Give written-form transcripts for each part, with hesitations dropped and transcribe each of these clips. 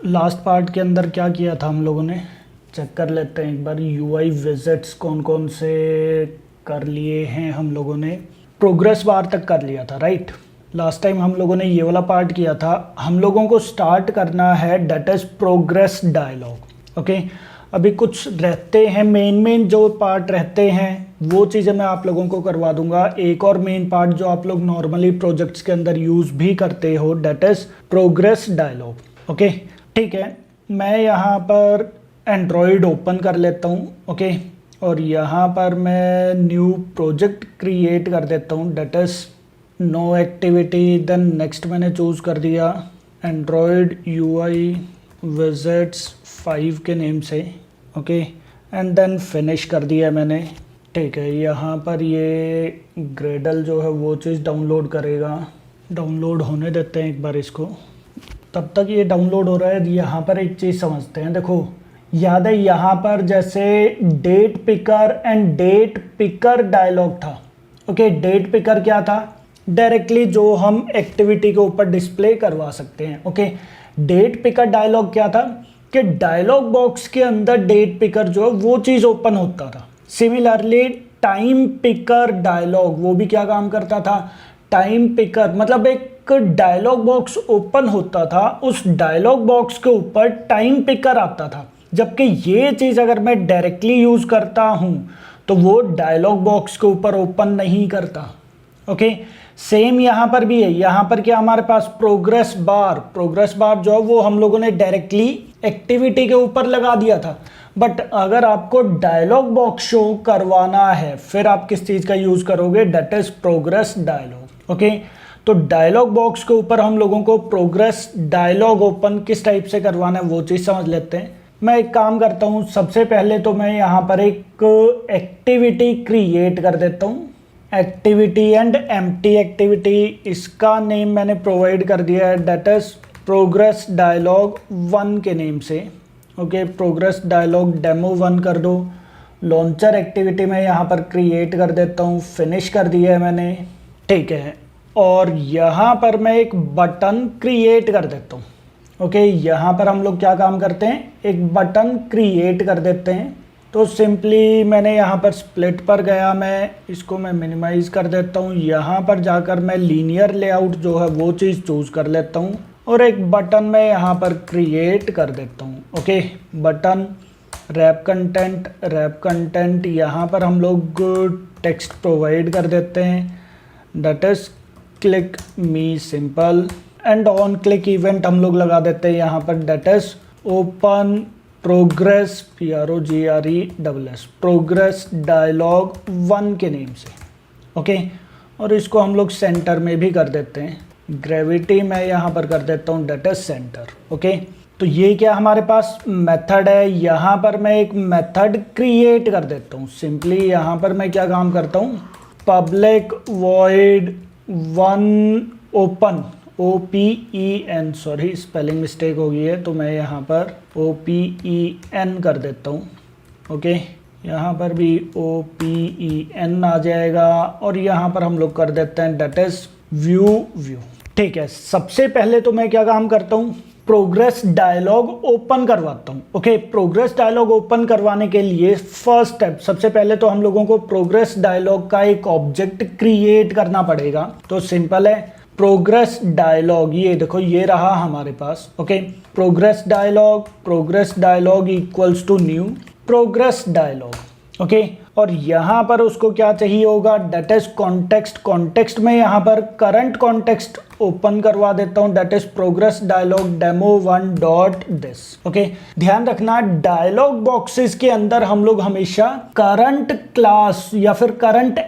Last part के अंदर क्या किया था हम लोगों ने, चेक कर लेते हैं एक बार। यूआई विजिट्स कौन कौन से कर लिए हैं हम लोगों ने। प्रोग्रेस बार तक कर लिया था, राइट। लास्ट टाइम हम लोगों ने ये वाला पार्ट किया था। हम लोगों को स्टार्ट करना है that is progress dialog. Okay, अभी कुछ रहते हैं मेन जो पार्ट रहते हैं वो चीज़ें मैं आप लोगों को करवा दूंगा। एक और मेन पार्ट जो आप लोग नॉर्मली प्रोजेक्ट्स के अंदर यूज़ भी करते हो that is progress dialog. Okay, ठीक है। मैं यहाँ पर एंड्रॉयड ओपन कर लेता हूँ। ओके, और यहाँ पर मैं न्यू प्रोजेक्ट क्रिएट कर देता हूँ that is no activity. Then next मैंने चूज़ कर दिया एंड्रॉयड यूआई विजिट्स 5 के नेम से। ओके, एंड देन फिनिश कर दिया मैंने। ठीक है, यहाँ पर ये ग्रेडल जो है वो चीज़ डाउनलोड करेगा। डाउनलोड होने देते हैं एक बार इसको। तब तक ये डाउनलोड हो रहा है। यहाँ पर एक चीज़ समझते हैं। देखो, याद है यहाँ पर जैसे date picker and date picker dialog था। ओके, डेट पिकर क्या था? डायरेक्टली जो हम एक्टिविटी के ऊपर डिस्प्ले करवा सकते हैं। ओके, डेट पिकर डायलॉग क्या था कि डायलॉग बॉक्स के अंदर डेट पिकर जो है वो चीज़ ओपन होता था। सिमिलरली टाइम पिकर डायलॉग वो भी क्या काम करता था? टाइम पिकर मतलब एक डायलॉग बॉक्स ओपन होता था, उस डायलॉग बॉक्स के ऊपर टाइम पिकर आता था। जबकि ये चीज़ अगर मैं डायरेक्टली यूज़ करता हूँ तो वो डायलॉग बॉक्स के ऊपर ओपन नहीं करता। ओके, सेम यहाँ पर भी है। यहाँ पर क्या हमारे पास प्रोग्रेस बार जो है वो हम लोगों ने डायरेक्टली एक्टिविटी के ऊपर लगा दिया था। बट अगर आपको डायलॉग बॉक्स शो करवाना है फिर आप किस चीज़ का यूज़ करोगे? That is progress dialog. Okay, तो डायलॉग बॉक्स के ऊपर हम लोगों को प्रोग्रेस डायलॉग ओपन किस टाइप से करवाना है वो चीज़ समझ लेते हैं। मैं एक काम करता हूँ, सबसे पहले तो मैं यहाँ पर एक एक्टिविटी क्रिएट कर देता हूँ। एक्टिविटी एंड एम्प्टी एक्टिविटी, इसका नेम मैंने प्रोवाइड कर दिया है दैट इज प्रोग्रेस डायलॉग 1 के नेम से। ओके, प्रोग्रेस डायलॉग डेमो 1 कर दो। लॉन्चर एक्टिविटी मैं यहाँ पर क्रिएट कर देता हूँ। फिनिश कर दिया है मैंने। ठीक है, और यहाँ पर मैं एक बटन क्रिएट कर देता हूँ। ओके, यहाँ पर हम लोग क्या काम करते हैं? एक बटन क्रिएट कर देते हैं। तो सिंपली मैंने यहाँ पर स्प्लिट पर गया, मैं इसको मैं मिनिमाइज़ कर देता हूँ। यहाँ पर जाकर मैं लीनियर लेआउट जो है वो चीज़ चूज़ कर लेता हूँ और एक बटन मैं यहाँ पर क्रिएट कर देता हूँ। ओके, बटन रैप कंटेंट यहाँ पर हम लोग टेक्स्ट प्रोवाइड कर देते हैं that is click me simple and on click event हम लोग लगा देते हैं यहाँ पर that is open progress progress dialog 1 के नेम से। ओके, और इसको हम लोग सेंटर में भी कर देते हैं। ग्रेविटी मैं यहाँ पर कर देता हूँ दैट इज सेंटर। ओके, तो ये क्या हमारे पास मेथड है। यहाँ पर मैं एक मेथड क्रिएट कर देता हूँ। सिंपली यहाँ पर मैं क्या काम करता हूँ? Public void 1 open OPEN, sorry spelling mistake हो गई है तो मैं यहाँ पर OPEN कर देता हूँ। ओके, यहाँ पर भी OPEN आ जाएगा और यहाँ पर हम लोग कर देते हैं दैट इज व्यू। ठीक है, सबसे पहले तो मैं क्या काम करता हूँ? प्रोग्रेस डायलॉग ओपन करवाता हूँ। ओके, प्रोग्रेस डायलॉग ओपन करवाने के लिए फर्स्ट स्टेप, सबसे पहले तो हम लोगों को प्रोग्रेस डायलॉग का एक ऑब्जेक्ट क्रिएट करना पड़ेगा। तो सिंपल है, प्रोग्रेस डायलॉग, ये देखो ये रहा हमारे पास। Okay, progress dialog equals to new progress dialog. Okay, और यहाँ पर उसको क्या चाहिए होगा? दैट इज कॉन्टेक्स्ट में यहाँ पर करंट कॉन्टेक्स्ट ओपन करवा देता हूँ that is progress dialog demo 1 dot this. Okay, ध्यान रखना डायलॉग बॉक्सेस के अंदर हम लोग हमेशा करंट क्लास या फिर करंट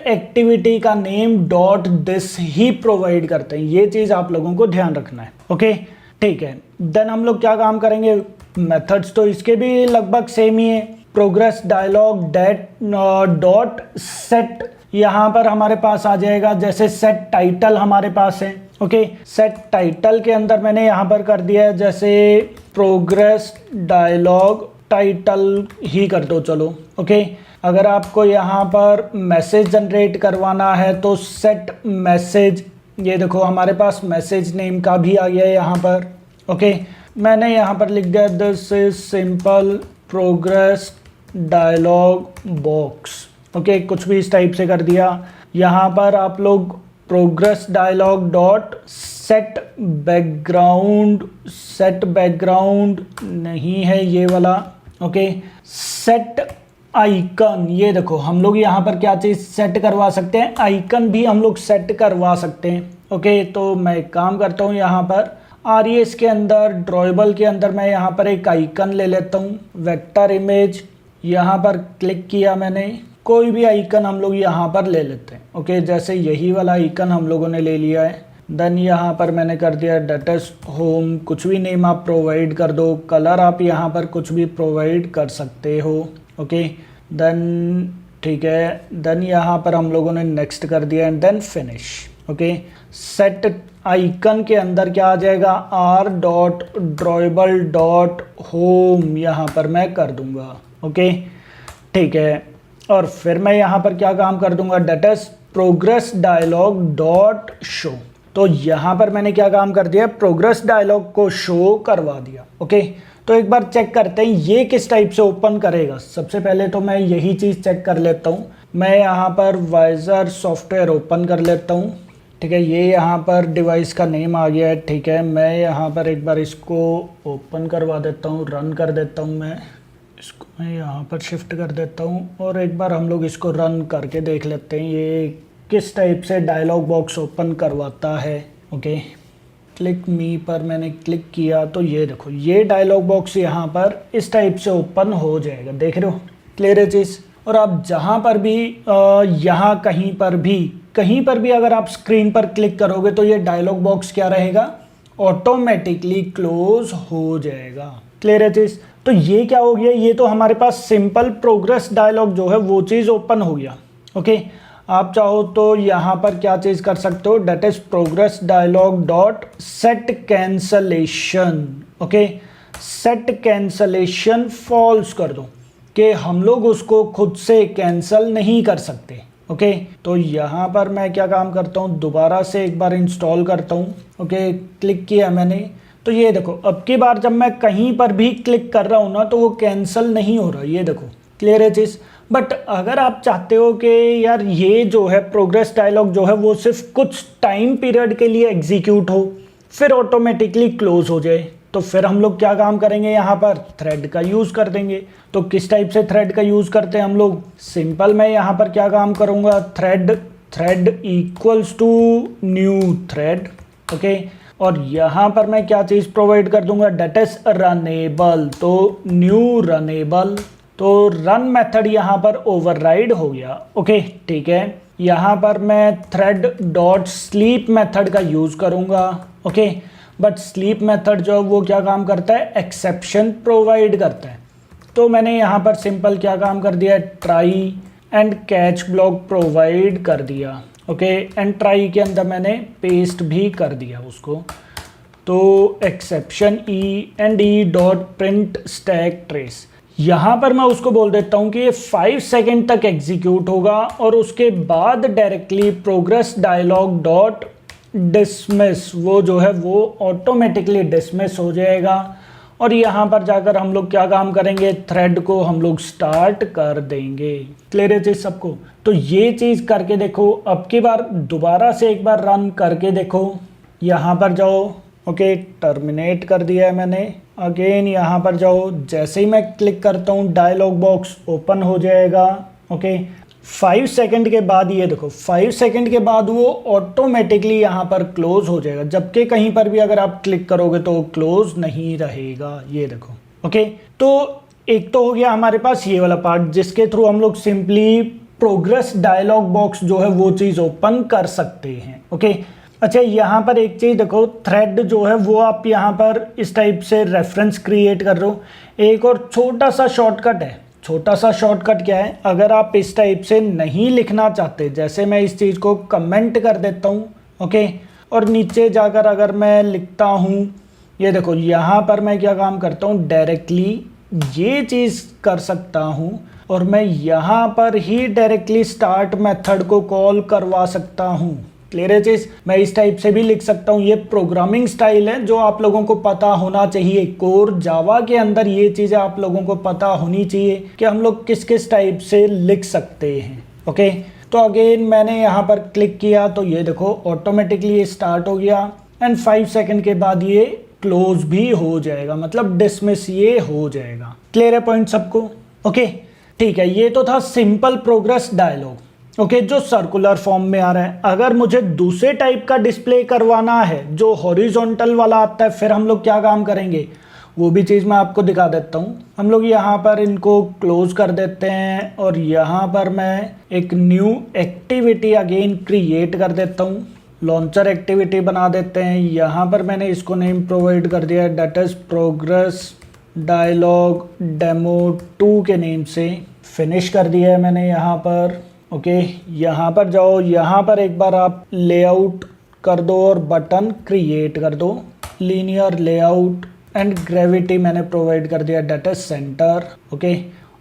एक्टिविटी का name dot this he provide करते हैं। ये चीज आप लोगों को ध्यान रखना है। ओके, ठीक है। देन हम लोग क्या काम करेंगे? मेथड्स तो इसके भी लगभग सेम ही है। प्रोग्रेस डायलॉग डॉट सेट, यहाँ पर हमारे पास आ जाएगा जैसे सेट टाइटल हमारे पास है। ओके, सेट टाइटल के अंदर मैंने यहाँ पर कर दिया है जैसे प्रोग्रेस डायलॉग टाइटल ही कर दो चलो। ओके, अगर आपको यहाँ पर मैसेज जनरेट करवाना है तो सेट मैसेज, ये देखो हमारे पास मैसेज नेम का भी आ गया है यहाँ पर। ओके, मैंने यहाँ पर लिख दिया this is simple progress dialog box. Okay, कुछ भी इस टाइप से कर दिया। यहाँ पर आप लोग progress dialog dot set background नहीं है ये वाला। ओके, सेट आइकन, ये देखो हम लोग यहाँ पर क्या चीज़ सेट करवा सकते हैं, आइकन भी हम लोग सेट करवा सकते हैं। ओके, तो मैं एक काम करता हूँ, यहाँ पर RES के अंदर ड्रॉएबल के अंदर मैं यहाँ पर एक आइकन ले लेता हूँ, वेक्टर इमेज, यहाँ पर क्लिक किया मैंने, कोई भी आइकन हम लोग यहाँ पर ले लेते हैं। ओके, जैसे यही वाला आइकन हम लोगों ने ले लिया है। देन यहाँ पर मैंने कर दिया डेटस होम, कुछ भी नेम आप प्रोवाइड कर दो, कलर आप यहाँ पर कुछ भी प्रोवाइड कर सकते हो। ओके, देन ठीक है, देन यहाँ पर हम लोगों ने नेक्स्ट कर दिया and then finish. Okay, set icon के अंदर क्या आ जाएगा, r.drawable.home यहाँ पर मैं कर दूंगा। ओके, ठीक है, और फिर मैं यहाँ पर क्या काम कर दूंगा, that's progress dialog dot show. तो यहाँ पर मैंने क्या काम कर दिया, प्रोग्रेस डायलॉग को शो करवा दिया। ओके, तो एक बार चेक करते हैं ये किस टाइप से ओपन करेगा। सबसे पहले तो मैं यही चीज़ चेक कर लेता हूँ। मैं यहाँ पर वाइजर सॉफ्टवेयर ओपन कर लेता हूँ। ठीक है, ये यहाँ पर डिवाइस का नेम आ गया है। ठीक है, मैं यहाँ पर एक बार इसको ओपन करवा देता हूँ, रन कर देता हूँ। मैं इसको मैं यहाँ पर शिफ्ट कर देता हूँ और एक बार हम लोग इसको रन करके देख लेते हैं ये किस टाइप से डायलॉग बॉक्स ओपन करवाता है। ओके, क्लिक मी पर मैंने क्लिक किया तो ये देखो ये डायलॉग बॉक्स यहाँ पर इस टाइप से ओपन हो जाएगा। देख रहे हो, क्लियर है चीज़। और आप जहाँ पर भी यहाँ कहीं पर भी अगर आप स्क्रीन पर क्लिक करोगे तो ये डायलॉग बॉक्स क्या रहेगा, ऑटोमेटिकली क्लोज हो जाएगा। क्लियर है चीज़। तो ये क्या हो गया, ये तो हमारे पास सिंपल प्रोग्रेस डायलॉग जो है वो चीज़ ओपन हो गया। ओके, आप चाहो तो यहाँ पर क्या चीज़ कर सकते हो, that is progress dialog dot set cancellation. Okay, set cancellation false कर दो कि हम लोग उसको खुद से कैंसिल नहीं कर सकते। ओके, तो यहाँ पर मैं क्या काम करता हूँ, दोबारा से एक बार इंस्टॉल करता हूँ। ओके, क्लिक किया मैंने, तो ये देखो अब की बार जब मैं कहीं पर भी क्लिक कर रहा हूँ ना तो वो कैंसिल नहीं हो रहा। ये देखो, क्लियर है चीज़। बट अगर आप चाहते हो कि यार ये जो है प्रोग्रेस डायलॉग जो है वो सिर्फ कुछ टाइम पीरियड के लिए एग्जीक्यूट हो फिर ऑटोमेटिकली क्लोज हो जाए, तो फिर हम लोग क्या काम करेंगे, यहाँ पर थ्रेड का यूज़ कर देंगे। तो किस टाइप से थ्रेड का यूज़ करते हैं हम लोग, सिंपल मैं यहाँ पर क्या काम करूँगा, thread equals to new thread. Okay, और यहाँ पर मैं क्या चीज़ प्रोवाइड कर दूंगा, डेट इज रनेबल, तो न्यू रनेबल, तो रन मेथड यहाँ पर ओवरराइड हो गया। ओके, ठीक है, यहाँ पर मैं थ्रेड डॉट स्लीप मेथड का यूज़ करूँगा। ओके, बट स्लीप मेथड जो वो क्या काम करता है, एक्सेप्शन प्रोवाइड करता है। तो मैंने यहाँ पर सिंपल क्या काम कर दिया, try and catch block provide कर दिया। ओके, एंड ट्राई के अंदर मैंने पेस्ट भी कर दिया उसको। तो एक्सेप्शन ई डॉट प्रिंट स्टैक ट्रेस, यहाँ पर मैं उसको बोल देता हूँ कि ये 5 सेकेंड तक एग्जीक्यूट होगा और उसके बाद directly progress dialog dot dismiss, वो जो है वो ऑटोमेटिकली डिसमिस हो जाएगा। और यहाँ पर जाकर हम लोग क्या काम करेंगे, थ्रेड को हम लोग स्टार्ट कर देंगे। क्लियर है चीज़ सबको। तो ये चीज़ करके देखो, अब की बार दोबारा से एक बार रन करके देखो, यहाँ पर जाओ। ओके, टर्मिनेट कर दिया है मैंने। अगेन यहाँ पर जाओ, जैसे ही मैं क्लिक करता हूँ डायलॉग बॉक्स ओपन हो जाएगा। ओके, 5 सेकंड के बाद ये देखो 5 सेकंड के बाद वो ऑटोमेटिकली यहाँ पर क्लोज हो जाएगा, जबकि कहीं पर भी अगर आप क्लिक करोगे तो क्लोज नहीं रहेगा। ये देखो। ओके, तो एक तो हो गया हमारे पास ये वाला पार्ट जिसके थ्रू हम लोग सिंपली प्रोग्रेस डायलॉग बॉक्स जो है वो चीज़ ओपन कर सकते हैं। ओके, अच्छा यहाँ पर एक चीज़ देखो, थ्रेड जो है वो आप यहाँ पर इस टाइप से रेफरेंस क्रिएट कर रहे हो। एक और छोटा सा शॉर्टकट है। छोटा सा शॉर्टकट क्या है, अगर आप इस टाइप से नहीं लिखना चाहते, जैसे मैं इस चीज़ को कमेंट कर देता हूँ। ओके, और नीचे जाकर अगर मैं लिखता हूँ, ये देखो यहाँ पर मैं क्या काम करता हूँ, डायरेक्टली ये चीज़ कर सकता हूँ और मैं यहाँ पर ही डायरेक्टली स्टार्ट मेथड को कॉल करवा सकता हूँ। क्लियर है चीज। मैं इस टाइप से भी लिख सकता हूँ, ये प्रोग्रामिंग स्टाइल है जो आप लोगों को पता होना चाहिए। कोर जावा के अंदर ये चीजें आप लोगों को पता होनी चाहिए कि हम लोग किस किस टाइप से लिख सकते हैं। ओके, तो अगेन मैंने यहाँ पर क्लिक किया तो ये देखो ऑटोमेटिकली ये स्टार्ट हो गया एंड 5 सेकंड के बाद ये क्लोज भी हो जाएगा, मतलब डिसमिस ये हो जाएगा। क्लियर है पॉइंट सबको? ओके ठीक है, ये तो था सिंपल प्रोग्रेस डायलॉग। ओके, जो सर्कुलर फॉर्म में आ रहा है। अगर मुझे दूसरे टाइप का डिस्प्ले करवाना है जो हॉरिजॉन्टल वाला आता है, फिर हम लोग क्या काम करेंगे वो भी चीज़ मैं आपको दिखा देता हूँ। हम लोग यहाँ पर इनको क्लोज कर देते हैं और यहाँ पर मैं एक न्यू एक्टिविटी अगेन क्रिएट कर देता हूँ, लॉन्चर एक्टिविटी बना देते हैं। यहाँ पर मैंने इसको नेम प्रोवाइड कर दिया है, that is progress dialog demo 2 के नेम से फिनिश कर दिया है मैंने यहाँ पर। ओके, यहाँ पर जाओ, यहाँ पर एक बार आप लेआउट कर दो और बटन क्रिएट कर दो, लीनियर लेआउट एंड ग्रेविटी मैंने प्रोवाइड कर दिया, दैट इज सेंटर। ओके,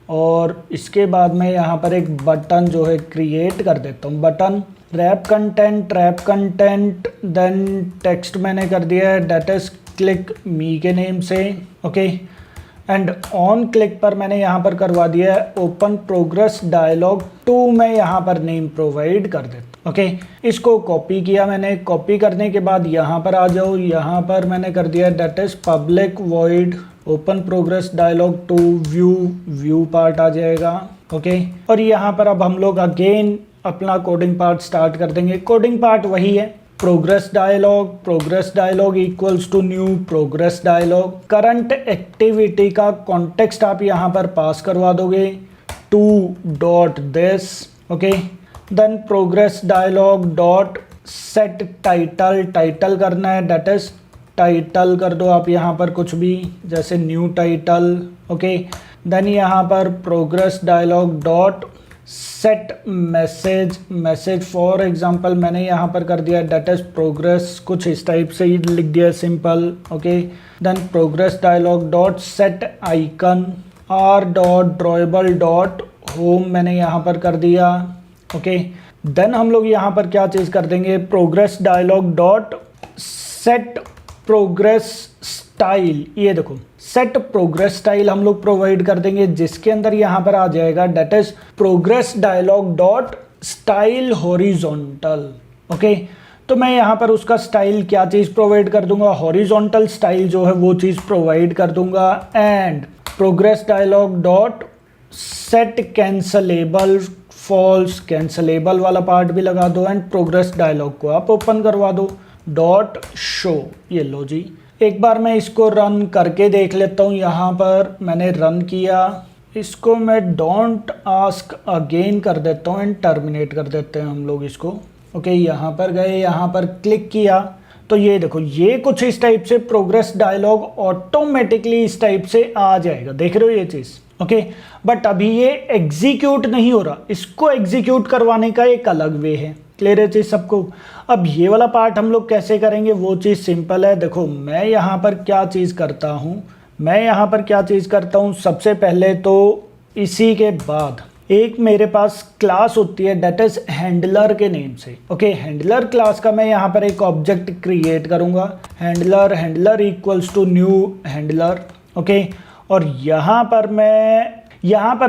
और इसके बाद मैं यहाँ पर एक बटन जो है क्रिएट कर देता हूँ, button wrap content then text मैंने कर दिया है, दैट इज क्लिक मी के नेम से। ओके, एंड ऑन क्लिक पर मैंने यहाँ पर करवा दिया है ओपन प्रोग्रेस डायलॉग 2, मैं यहाँ पर नेम प्रोवाइड कर देता। ओके, इसको कॉपी किया मैंने, कॉपी करने के बाद यहाँ पर आ जाओ, यहाँ पर मैंने कर दिया that is public void open progress dialog 2 view part आ जाएगा। ओके, और यहाँ पर अब हम लोग अगेन अपना कोडिंग पार्ट स्टार्ट कर देंगे। कोडिंग पार्ट वही है, progress dialog equals to new progress dialog. Current activity का कॉन्टेक्स्ट आप यहाँ पर पास करवा दोगे to.this। Okay, then progress dialog dot set title करना है, दैट इज टाइटल कर दो आप यहाँ पर कुछ भी, जैसे न्यू टाइटल। ओके, देन यहाँ पर progress dialog dot set message for example मैंने यहाँ पर कर दिया दैट इज प्रोग्रेस, कुछ इस टाइप से ही लिख दिया simple. Okay, then progress dialog dot set icon R dot drawable dot home मैंने यहाँ पर कर दिया। ओके, देन हम लोग यहाँ पर क्या चीज़ कर देंगे, progress dialog dot set progress style, ये देखो सेट प्रोग्रेस स्टाइल हम लोग प्रोवाइड कर देंगे, जिसके अंदर यहाँ पर आ जाएगा that is progress dialog dot style horizontal. Okay, तो मैं यहाँ पर उसका स्टाइल क्या चीज़ प्रोवाइड कर दूंगा, हॉरिजॉन्टल स्टाइल जो है वो चीज़ प्रोवाइड कर दूंगा। And progress dialog dot set cancelable false, cancelable वाला पार्ट भी लगा दो एंड प्रोग्रेस डायलॉग को आप ओपन करवा दो डॉट शो। ये लो जी, एक बार मैं इसको रन करके देख लेता हूँ। यहाँ पर मैंने रन किया, इसको मैं डोंट आस्क अगेन कर देता हूँ एंड टर्मिनेट कर देते हैं हम लोग इसको। ओके, यहाँ पर गए, यहाँ पर क्लिक किया तो ये देखो ये कुछ इस टाइप से प्रोग्रेस डायलॉग ऑटोमेटिकली इस टाइप से आ जाएगा, देख रहे हो ये चीज़। ओके, बट अभी ये एग्जीक्यूट नहीं हो रहा, इसको एग्जीक्यूट करवाने का एक अलग वे है। क्लियर है चीज़ सबको? अब ये वाला पार्ट हम लोग कैसे करेंगे वो चीज़ सिंपल है। देखो मैं यहाँ पर क्या चीज़ करता हूँ, सबसे पहले तो इसी के बाद एक मेरे पास क्लास होती है दैट इज हैंडलर के नेम से। ओके, हैंडलर क्लास का मैं यहाँ पर एक ऑब्जेक्ट क्रिएट करूँगा, handler equals to new handler. Okay, और यहाँ पर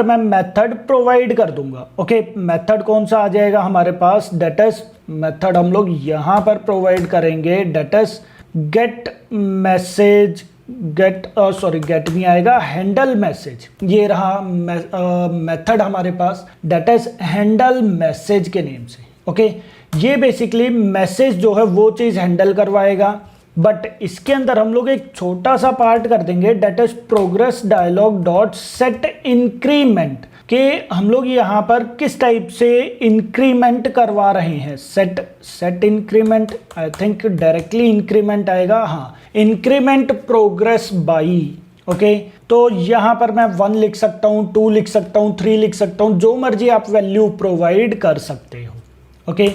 मैं मेथड प्रोवाइड कर दूंगा। ओके, मेथड कौन सा आ जाएगा हमारे पास, दैट इज मेथड हम लोग यहाँ पर प्रोवाइड करेंगे दैट इज गेट नहीं आएगा, हैंडल मैसेज। ये रहा मेथड हमारे पास दैट इज हैंडल मैसेज के नेम से। ओके, ये बेसिकली मैसेज जो है वो चीज़ हैंडल करवाएगा, बट इसके अंदर हम लोग एक छोटा सा पार्ट कर देंगे that is progress dialog dot set increment, कि हम लोग यहाँ पर किस टाइप से इंक्रीमेंट करवा रहे हैं। Set increment, I think directly increment आएगा, हाँ, इंक्रीमेंट प्रोग्रेस बाई। ओके, तो यहाँ पर मैं 1 लिख सकता हूँ, 2 लिख सकता हूँ, 3 लिख सकता हूँ, जो मर्जी आप वैल्यू प्रोवाइड कर सकते हो। ओके,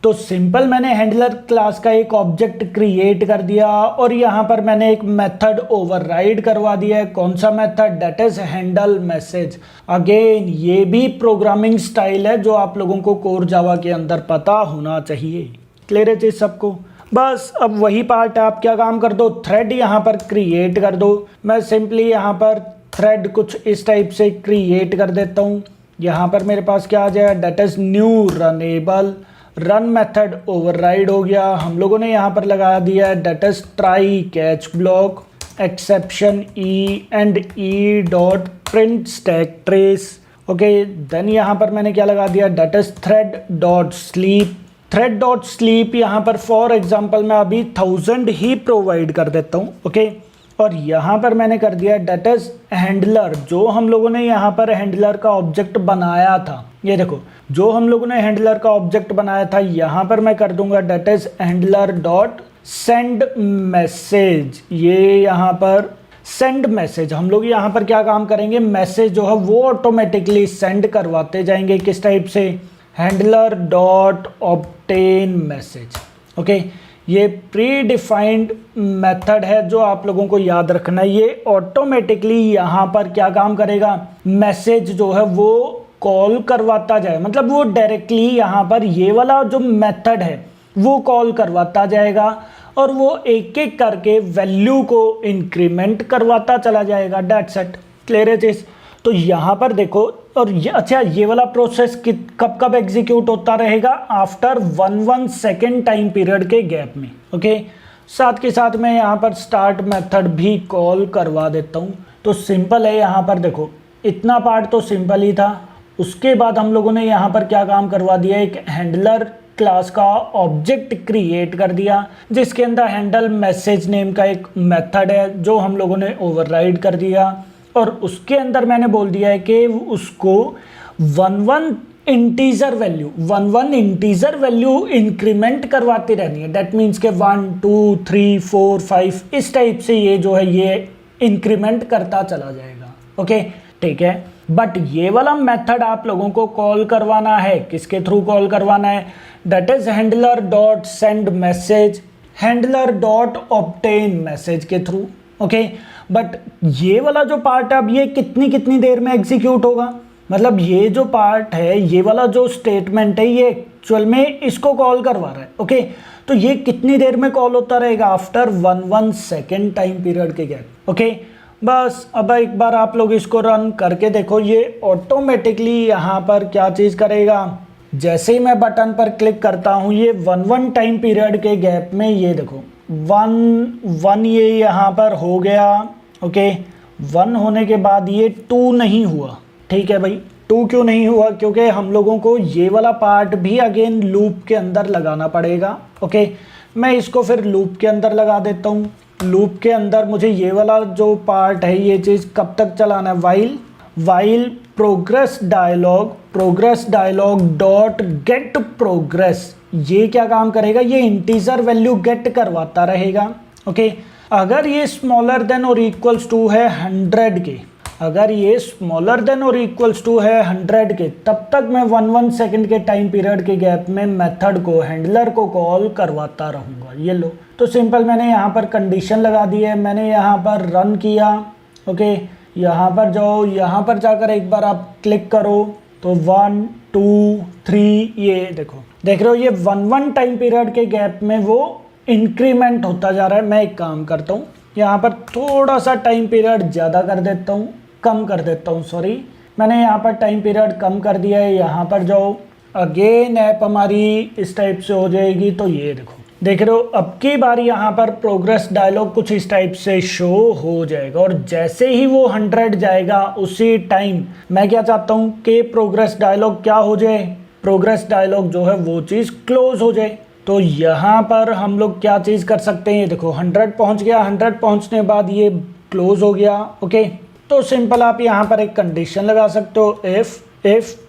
तो सिंपल मैंने हैंडलर क्लास का एक ऑब्जेक्ट क्रिएट कर दिया और यहाँ पर मैंने एक मेथड ओवरराइड करवा दिया है। कौन सा method, that is handle message. Again ये भी प्रोग्रामिंग स्टाइल है जो आप लोगों को कोर जावा के अंदर पता होना चाहिए। क्लियर है चीज़ सबको। बस अब वही पार्ट है, आप क्या काम कर दो, थ्रेड यहाँ पर क्रिएट कर दो। मैं सिंपली यहाँ पर थ्रेड कुछ इस टाइप से क्रिएट कर देता हूँ। यहाँ पर मेरे पास क्या आ जाए, that is new runnable, run method override हो गया। हम लोगों ने यहाँ पर लगा दिया है that is try catch block exception E and E dot print stack trace. Okay, then यहाँ पर मैंने क्या लगा दिया, that is thread dot sleep. Thread dot sleep यहाँ पर फॉर एग्जाम्पल मैं अभी 1000 ही प्रोवाइड कर देता हूँ। ओके, और यहाँ पर मैंने कर दिया डेट इज हैंडलर, जो हम लोगों ने यहाँ पर हैंडलर का ऑब्जेक्ट बनाया था। ये देखो, जो हम लोगों ने हैंडलर का ऑब्जेक्ट बनाया था, यहाँ पर मैं कर दूंगा that is handler dot send message. ये यहाँ पर सेंड मैसेज, हम लोग यहाँ पर क्या काम करेंगे, मैसेज जो है वो ऑटोमेटिकली सेंड करवाते जाएंगे। किस टाइप से, handler dot obtain message. Okay, ये प्री डिफाइंड मेथड है जो आप लोगों को याद रखना है। ये ऑटोमेटिकली यहाँ पर क्या काम करेगा, मैसेज जो है वो कॉल करवाता जाए, मतलब वो डायरेक्टली यहाँ पर ये वाला जो मेथड है वो कॉल करवाता जाएगा और वो एक एक करके वैल्यू को इंक्रीमेंट करवाता चला जाएगा। डेट्स इट, क्लियर है चीज़। तो यहाँ पर देखो, और ये अच्छा, ये वाला प्रोसेस कब कब एग्जीक्यूट होता रहेगा, आफ्टर 1 सेकेंड टाइम पीरियड के गैप में। ओके, साथ के साथ मैं यहाँ पर स्टार्ट मेथड भी कॉल करवा देता हूँ। तो सिंपल है, यहाँ पर देखो इतना पार्ट तो सिंपल ही था। उसके बाद हम लोगों ने यहाँ पर क्या काम करवा दिया, एक हैंडलर क्लास का ऑब्जेक्ट क्रिएट कर दिया जिसके अंदर हैंडल मैसेज नेम का एक मेथड है जो हम लोगों ने ओवरराइड कर दिया। और उसके अंदर मैंने बोल दिया है कि उसको 1 इंटीजर वैल्यू इंक्रीमेंट करवाती रहनी है। दैट मीन्स के 1 2 3 4 5 इस टाइप से ये जो है ये इंक्रीमेंट करता चला जाएगा। ओके, ठीक है। बट ये वाला मेथड आप लोगों को कॉल करवाना है, किसके थ्रू कॉल करवाना है, that is handler dot send message, handler dot obtain message के थ्रू। ओके, बट ये वाला जो पार्ट है अब ये कितनी देर में एग्जीक्यूट होगा, मतलब ये जो पार्ट है, ये वाला जो स्टेटमेंट है, ये एक्चुअल में इसको कॉल करवा रहा है। ओके, तो ये कितनी देर में कॉल होता रहेगा, आफ्टर 1 सेकेंड टाइम पीरियड के गैप। ओके, बस अब एक बार आप लोग इसको रन करके देखो, ये ऑटोमेटिकली यहाँ पर क्या चीज़ करेगा, जैसे ही मैं बटन पर क्लिक करता हूँ ये 1 टाइम पीरियड के गैप में ये देखो 1 ये यहाँ पर हो गया। ओके, 1 होने के बाद ये 2 नहीं हुआ। ठीक है भाई, 2 क्यों नहीं हुआ, क्योंकि हम लोगों को ये वाला पार्ट भी अगेन लूप के अंदर लगाना पड़ेगा। ओके, मैं इसको फिर लूप के अंदर लगा देता हूँ। लूप के अंदर मुझे ये वाला जो पार्ट है ये चीज़ कब तक चलाना है, while progress dialog dot get progress. ये क्या काम करेगा, ये इंटीजर वैल्यू गेट करवाता रहेगा। ओके, अगर ये स्मॉलर देन और इक्वल्स टू है 100 के, अगर ये स्मॉलर देन और इक्वल्स टू है 100 के, तब तक मैं 1 सेकंड के टाइम पीरियड के गैप में मेथड को, हैंडलर को कॉल करवाता रहूँगा। ये लो, तो सिंपल मैंने यहाँ पर कंडीशन लगा दी है, मैंने यहाँ पर रन किया। ओके, यहाँ पर जाओ, यहाँ पर जाकर एक बार आप क्लिक करो तो 1 2 3 ये देखो, देख रहे हो ये 1 टाइम पीरियड के गैप में वो इंक्रीमेंट होता जा रहा है। मैं एक काम करता हूँ, यहाँ पर थोड़ा सा टाइम पीरियड ज़्यादा कर देता हूँ, कम कर देता हूँ, सॉरी, मैंने यहाँ पर टाइम पीरियड कम कर दिया है। यहाँ पर जाओ, अगेन ऐप हमारी इस टाइप से हो जाएगी। तो ये देखो, देख रहे हो अब की बार यहाँ पर प्रोग्रेस डायलॉग कुछ इस टाइप से शो हो जाएगा और जैसे ही वो 100 जाएगा उसी टाइम मैं क्या चाहता हूँ कि प्रोग्रेस डायलॉग क्या हो जाए, प्रोग्रेस डायलॉग जो है वो चीज़ क्लोज हो जाए। तो यहाँ पर हम लोग क्या चीज़ कर सकते हैं, ये देखो 100 पहुँच गया, 100 पहुँचने के बाद ये क्लोज हो गया। ओके, तो सिंपल आप यहाँ पर एक कंडीशन लगा सकते हो, if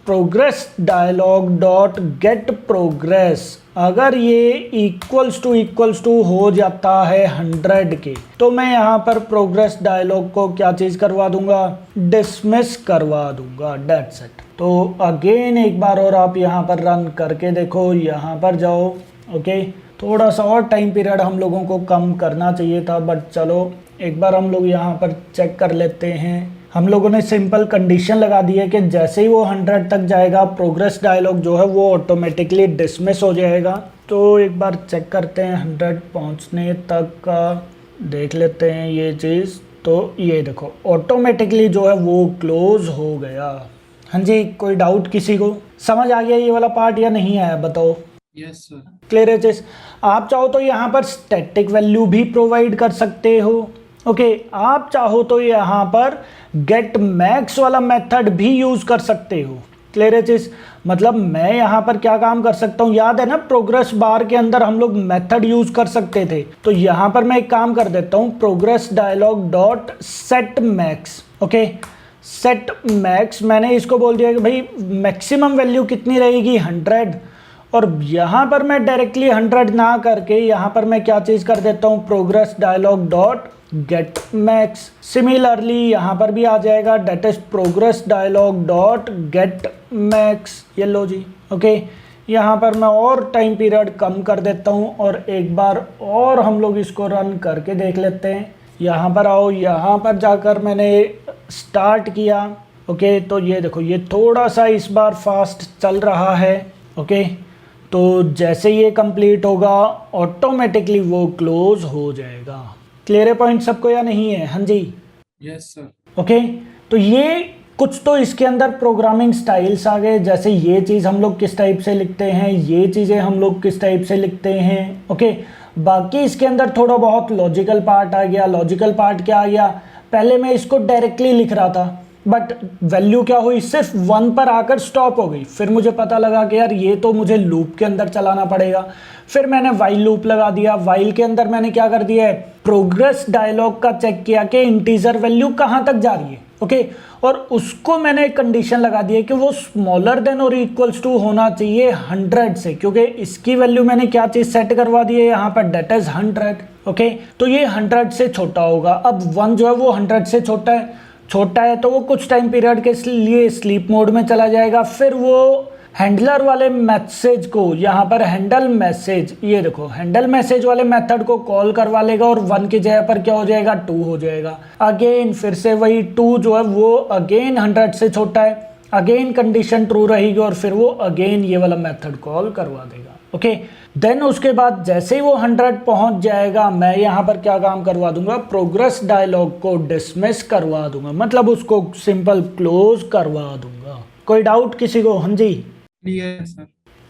progress dialog dot get progress, अगर ये इक्वल्स टू हो जाता है 100 के, तो मैं यहाँ पर प्रोग्रेस डायलॉग को क्या चीज़ करवा दूंगा, डिसमिस करवा दूंगा। That's it. तो अगेन एक बार और आप यहाँ पर रन करके देखो, यहाँ पर जाओ। ओके, थोड़ा सा और टाइम पीरियड हम लोगों को कम करना चाहिए था, बट चलो एक बार हम लोग यहाँ पर चेक कर लेते हैं। हम लोगों ने सिंपल कंडीशन लगा दी है कि जैसे ही वो 100 तक जाएगा प्रोग्रेस डायलॉग जो है वो ऑटोमेटिकली डिसमिस हो जाएगा। तो एक बार चेक करते हैं 100 पहुंचने तक का, देख लेते हैं ये चीज़। तो ये देखो ऑटोमेटिकली जो है वो क्लोज हो गया। हाँ जी, कोई डाउट किसी को? समझ आ गया ये वाला पार्ट या नहीं आया बताओ? Yes sir. क्लियर है चीज? आप चाहो तो यहाँ पर स्टैटिक वैल्यू भी प्रोवाइड कर सकते हो। ओके, आप चाहो तो यहाँ पर गेट मैक्स वाला मेथड भी यूज कर सकते हो। क्लियर है चीज? मतलब मैं यहाँ पर क्या काम कर सकता हूँ, याद है ना प्रोग्रेस बार के अंदर हम लोग मेथड यूज कर सकते थे। तो यहाँ पर मैं एक काम कर देता हूँ, progress dialog dot set max. Okay, set max मैंने इसको बोल दिया कि भाई मैक्सिमम वैल्यू कितनी रहेगी 100। और यहाँ पर मैं डायरेक्टली 100 ना करके यहाँ पर मैं क्या चीज़ कर देता हूँ, progress dialog dot get max. Similarly यहाँ पर भी आ जाएगा, that is progress dialog dot get max. ये लो जी। ओके, यहाँ पर मैं और टाइम पीरियड कम कर देता हूँ और एक बार और हम लोग इसको रन करके देख लेते हैं। यहाँ पर आओ, यहाँ पर जाकर मैंने स्टार्ट किया। ओके, तो ये देखो ये थोड़ा सा इस बार फास्ट चल रहा है। ओके, तो जैसे ये कंप्लीट होगा ऑटोमेटिकली वो क्लोज हो जाएगा। क्लियर है पॉइंट सबको या नहीं है? हाँ जी, यस सर। ओके, तो ये कुछ तो इसके अंदर प्रोग्रामिंग स्टाइल्स आ गए, जैसे ये चीज़ हम लोग किस टाइप से लिखते हैं, ये चीज़ें हम लोग किस टाइप से लिखते हैं। ओके, बाकी इसके अंदर थोड़ा बहुत लॉजिकल पार्ट आ गया। लॉजिकल पार्ट क्या आ गया, पहले मैं इसको डायरेक्टली लिख रहा था बट वैल्यू क्या हुई, सिर्फ 1 पर आकर स्टॉप हो गई। फिर मुझे पता लगा कि यार ये तो मुझे लूप के अंदर चलाना पड़ेगा। फिर मैंने वाइल लूप लगा दिया। वाइल के अंदर मैंने क्या कर दिया है, प्रोग्रेस डायलॉग का चेक किया कि इंटीजर वैल्यू कहाँ तक जा रही है। ओके, और उसको मैंने एक कंडीशन लगा दी है कि वो स्मॉलर देन और इक्वल्स टू होना चाहिए 100 से, क्योंकि इसकी वैल्यू मैंने क्या चीज़ सेट करवा दी है यहाँ पर, डेट इज 100। ओके, तो ये 100 से छोटा होगा। अब 1 जो है वो 100 से छोटा है तो वो कुछ टाइम पीरियड के लिए स्लीप मोड में चला जाएगा। फिर वो हैंडलर वाले मैसेज को यहाँ पर हैंडल मैसेज, ये देखो हैंडल मैसेज वाले मेथड को कॉल करवा लेगा और 1 की जगह पर क्या हो जाएगा, 2 हो जाएगा। अगेन फिर से वही 2 जो है वो अगेन 100 से छोटा है, अगेन कंडीशन ट्रू रहेगी और फिर वो अगेन ये वाला मेथड कॉल करवा देगा। ओके, देन उसके बाद जैसे ही वो 100 पहुंच जाएगा, मैं यहाँ पर क्या काम करवा दूंगा, प्रोग्रेस डायलॉग को डिसमिस करवा दूंगा, मतलब उसको सिंपल क्लोज करवा दूंगा। कोई डाउट किसी को? हाँ जी, क्लियर सर।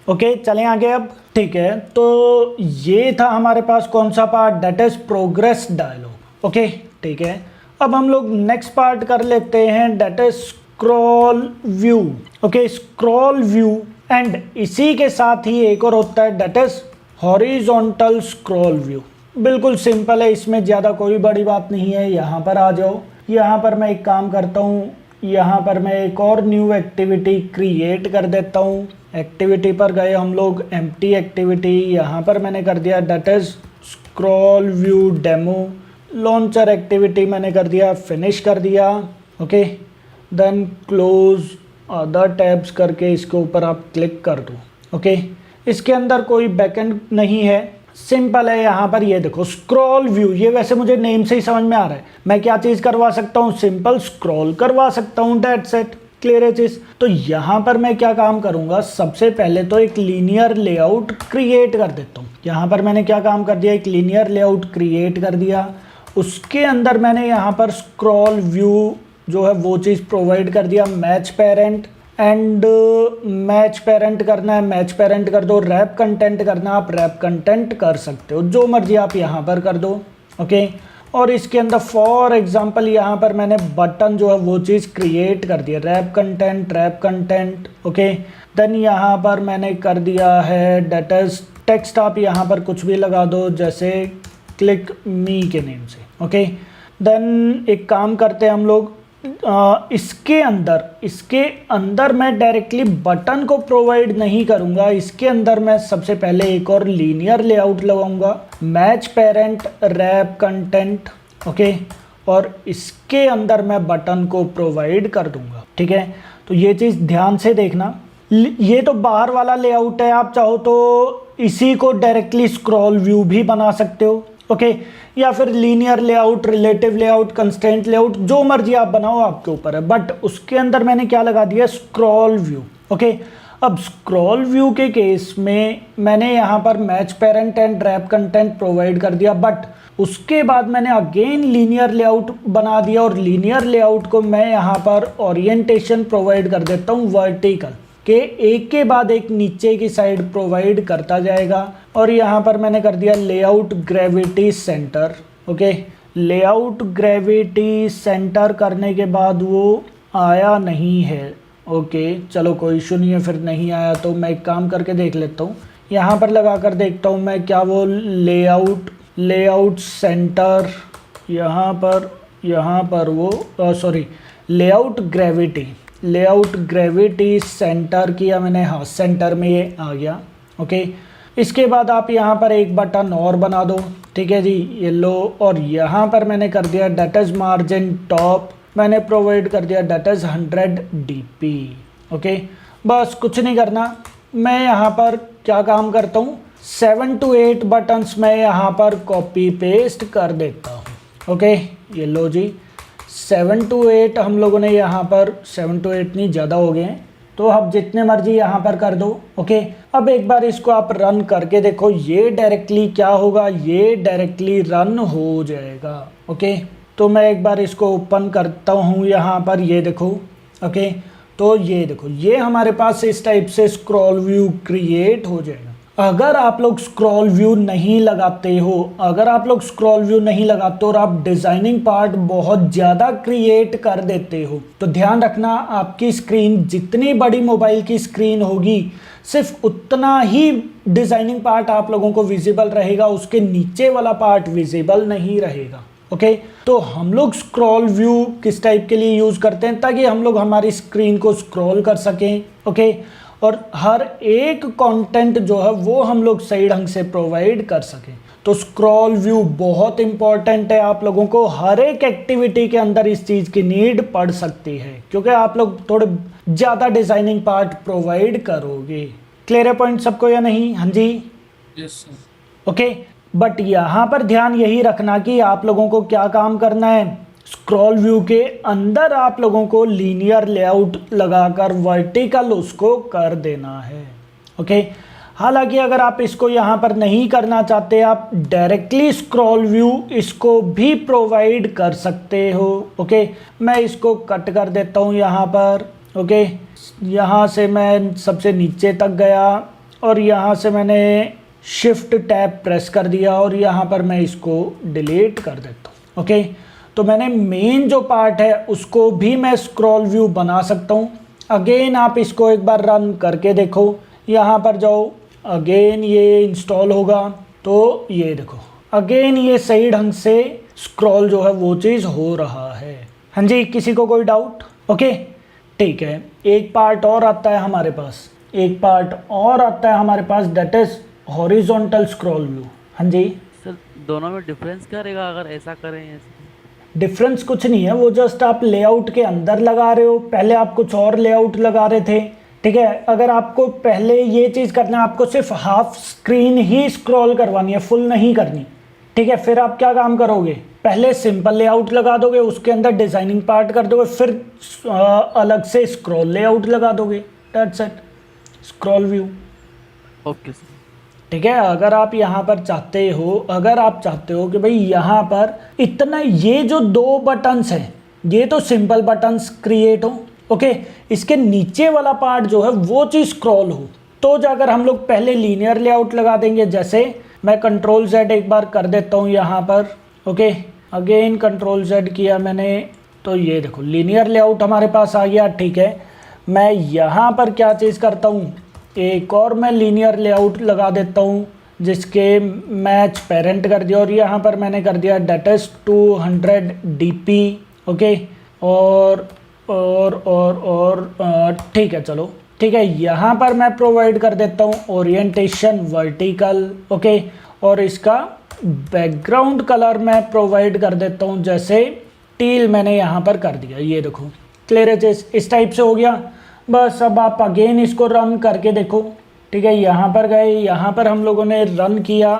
ओके, चलें आगे अब। ठीक है, तो ये था हमारे पास कौन सा part, that is progress dialog. Okay, ठीक है, अब हम लोग नेक्स्ट पार्ट कर लेते हैं, that is scroll view. Okay, scroll view, and इसी के साथ ही एक और होता है that is horizontal scroll view. बिल्कुल सिंपल है, इसमें ज़्यादा कोई बड़ी बात नहीं है। यहाँ पर आ जाओ, यहाँ पर मैं एक काम करता हूँ, यहाँ पर मैं एक और न्यू एक्टिविटी क्रिएट कर देता हूँ। एक्टिविटी पर गए हम लोग, एम्प्टी एक्टिविटी, यहाँ पर मैंने कर दिया that is scroll view demo. Launcher activity मैंने कर दिया, फिनिश कर दिया। Okay, then close other tabs करके इसके ऊपर आप क्लिक कर दो। ओके, इसके अंदर कोई बैकएंड नहीं है, सिंपल है। यहाँ पर ये देखो स्क्रॉल व्यू, ये वैसे मुझे नेम से ही समझ में आ रहा है। मैं क्या चीज़ करवा सकता हूँ, सिंपल स्क्रॉल करवा सकता हूँ, दैट्स इट। क्लियर है चीज़? तो यहाँ पर मैं क्या काम करूँगा, सबसे पहले तो एक लीनियर लेआउट क्रिएट कर देता हूँ। यहाँ पर मैंने क्या काम कर दिया, एक लीनियर लेआउट क्रिएट कर दिया। उसके अंदर मैंने यहाँ पर स्क्रॉल व्यू जो है वो चीज़ प्रोवाइड कर दिया, match parent and match parent करना है, मैच पेरेंट कर दो। रैप कंटेंट करना, आप रैप कंटेंट कर सकते हो, जो मर्जी आप यहाँ पर कर दो। ओके, और इसके अंदर फॉर एग्जांपल यहाँ पर मैंने बटन जो है वो चीज़ क्रिएट कर दिया, रैप कंटेंट। ओके, देन यहाँ पर मैंने कर दिया है दैट इज टेक्स्ट, आप यहाँ पर कुछ भी लगा दो, जैसे क्लिक मी के नेम से। ओके, देन एक काम करते हैं हम लोग, इसके अंदर मैं डायरेक्टली बटन को प्रोवाइड नहीं करूंगा। इसके अंदर मैं सबसे पहले एक और लीनियर लेआउट लगाऊंगा, match parent wrap content. Okay, और इसके अंदर मैं बटन को प्रोवाइड कर दूंगा। ठीक है, तो ये चीज़ ध्यान से देखना। ये तो बाहर वाला लेआउट है, आप चाहो तो इसी को डायरेक्टली स्क्रॉल व्यू भी बना सकते हो। ओके, या फिर linear layout, relative layout, constraint layout, जो मर्जी आप बनाओ, आपके ऊपर है। बट उसके अंदर मैंने क्या लगा दिया, स्क्रॉल व्यू। ओके, अब स्क्रॉल व्यू के केस में मैंने यहाँ पर match parent and wrap content provide कर दिया, बट उसके बाद मैंने अगेन लीनियर लेआउट बना दिया और लीनियर लेआउट को मैं यहाँ पर ओरिएंटेशन प्रोवाइड कर देता हूँ वर्टिकल के, एक के बाद एक नीचे की साइड प्रोवाइड करता जाएगा। और यहाँ पर मैंने कर दिया layout gravity centre. Okay, layout gravity centre करने के बाद वो आया नहीं है। ओके चलो कोई इशू नहीं है, फिर नहीं आया तो मैं एक काम करके देख लेता हूँ, यहाँ पर लगा कर देखता हूँ मैं क्या वो लेआउट सेंटर यहाँ पर वो सॉरी लेआउट ग्रेविटी सेंटर किया मैंने। हाँ, सेंटर में ये आ गया। ओके, इसके बाद आप यहाँ पर एक बटन और बना दो, ठीक है जी, ये लो। और यहाँ पर मैंने कर दिया डेट इज मार्जिन टॉप, मैंने प्रोवाइड कर दिया डेट इज 100 dp। ओके, बस कुछ नहीं करना, मैं यहाँ पर क्या काम करता हूँ, 7 to 8 बटन्स मैं यहाँ पर कॉपी पेस्ट कर देता हूँ। ओके, ये लो जी, 7 to 8 हम लोगों ने यहाँ पर 7 to 8 नहीं, ज़्यादा हो गए हैं, तो आप जितने मर्जी यहाँ पर कर दो। ओके, अब एक बार इसको आप रन करके देखो, ये डायरेक्टली क्या होगा, ये डायरेक्टली रन हो जाएगा। ओके, तो मैं एक बार इसको ओपन करता हूँ यहाँ पर, ये देखो। ओके, तो ये देखो, ये हमारे पास इस टाइप से स्क्रॉल व्यू क्रिएट हो जाएगा। अगर आप लोग स्क्रॉल व्यू नहीं लगाते हो, और आप डिजाइनिंग पार्ट बहुत ज़्यादा क्रिएट कर देते हो, तो ध्यान रखना आपकी स्क्रीन जितनी बड़ी मोबाइल की स्क्रीन होगी, सिर्फ उतना ही डिजाइनिंग पार्ट आप लोगों को विजिबल रहेगा, उसके नीचे वाला पार्ट विजिबल नहीं रहेगा। ओके, तो हम लोग स्क्रॉल व्यू किस टाइप के लिए यूज़ करते हैं, ताकि हम लोग हमारी स्क्रीन को स्क्रॉल कर सकें। ओके, और हर एक कंटेंट जो है वो हम लोग सही ढंग से प्रोवाइड कर सकें। तो स्क्रॉल व्यू बहुत इंपॉर्टेंट है, आप लोगों को हर एक एक्टिविटी के अंदर इस चीज़ की नीड पड़ सकती है, क्योंकि आप लोग थोड़े ज़्यादा डिज़ाइनिंग पार्ट प्रोवाइड करोगे। क्लियर है पॉइंट सबको या नहीं? हाँ जी, यस सर। ओके, बट यहाँ पर ध्यान यही रखना कि आप लोगों को क्या काम करना है, स्क्रॉल व्यू के अंदर आप लोगों को लीनियर लेआउट लगाकर वर्टिकल उसको कर देना है। ओके, हालांकि अगर आप इसको यहाँ पर नहीं करना चाहते, आप डायरेक्टली स्क्रॉल व्यू इसको भी प्रोवाइड कर सकते हो। ओके, मैं इसको कट कर देता हूँ यहाँ पर। ओके, यहाँ से मैं सबसे नीचे तक गया और यहाँ से मैंने शिफ्ट टैब प्रेस कर दिया और यहाँ पर मैं इसको डिलीट कर देता हूँ। ओके, तो मैंने मेन जो पार्ट है उसको भी मैं स्क्रॉल व्यू बना सकता हूँ। अगेन आप इसको एक बार रन करके देखो, यहाँ पर जाओ, अगेन ये इंस्टॉल होगा, तो ये देखो अगेन ये सही ढंग से स्क्रॉल जो है वो चीज़ हो रहा है। हाँ जी, किसी को कोई डाउट? ओके, ठीक है, एक पार्ट और आता है हमारे पास, that is horizontal scroll view. हाँ जी सर, दोनों में डिफरेंस क्या रहेगा अगर ऐसा करें? ऐसे डिफरेंस कुछ नहीं है, वो जस्ट आप लेआउट के अंदर लगा रहे हो, पहले आप कुछ और लेआउट लगा रहे थे। ठीक है, अगर आपको पहले ये चीज़ करना है, आपको सिर्फ हाफ स्क्रीन ही स्क्रॉल करवानी है, फुल नहीं करनी। ठीक है, फिर आप क्या काम करोगे, पहले सिंपल लेआउट लगा दोगे, उसके अंदर डिज़ाइनिंग पार्ट कर दोगे, फिर अलग से स्क्रॉल लेआउट लगा दोगे। That's it, scroll view. Okay sir. ठीक है, अगर आप यहाँ पर चाहते हो कि भाई यहाँ पर इतना, ये जो 2 बटन्स हैं ये तो सिंपल बटन्स क्रिएट हो, ओके, इसके नीचे वाला पार्ट जो है वो चीज़ स्क्रॉल हो, तो जाकर हम लोग पहले लीनियर लेआउट लगा देंगे। जैसे मैं कंट्रोल Z एक बार कर देता हूँ यहाँ पर। ओके, अगेन कंट्रोल Z किया मैंने, तो ये देखो लीनियर लेआउट हमारे पास आ गया। ठीक है, मैं यहाँ पर क्या चीज़ करता हूँ, एक और मैं लीनियर लेआउट लगा देता हूँ जिसके मैच पेरेंट कर दिया, और यहाँ पर मैंने कर दिया डेट इज 200 dp। ओके, और ठीक है, चलो ठीक है, यहाँ पर मैं प्रोवाइड कर देता हूँ ओरिएंटेशन वर्टिकल। ओके, और इसका बैकग्राउंड कलर मैं प्रोवाइड कर देता हूँ जैसे टील मैंने यहाँ पर कर दिया। ये देखो क्लियर है, इस टाइप से हो गया। बस अब आप अगेन इसको रन करके देखो। ठीक है, यहाँ पर गए, यहाँ पर हम लोगों ने रन किया।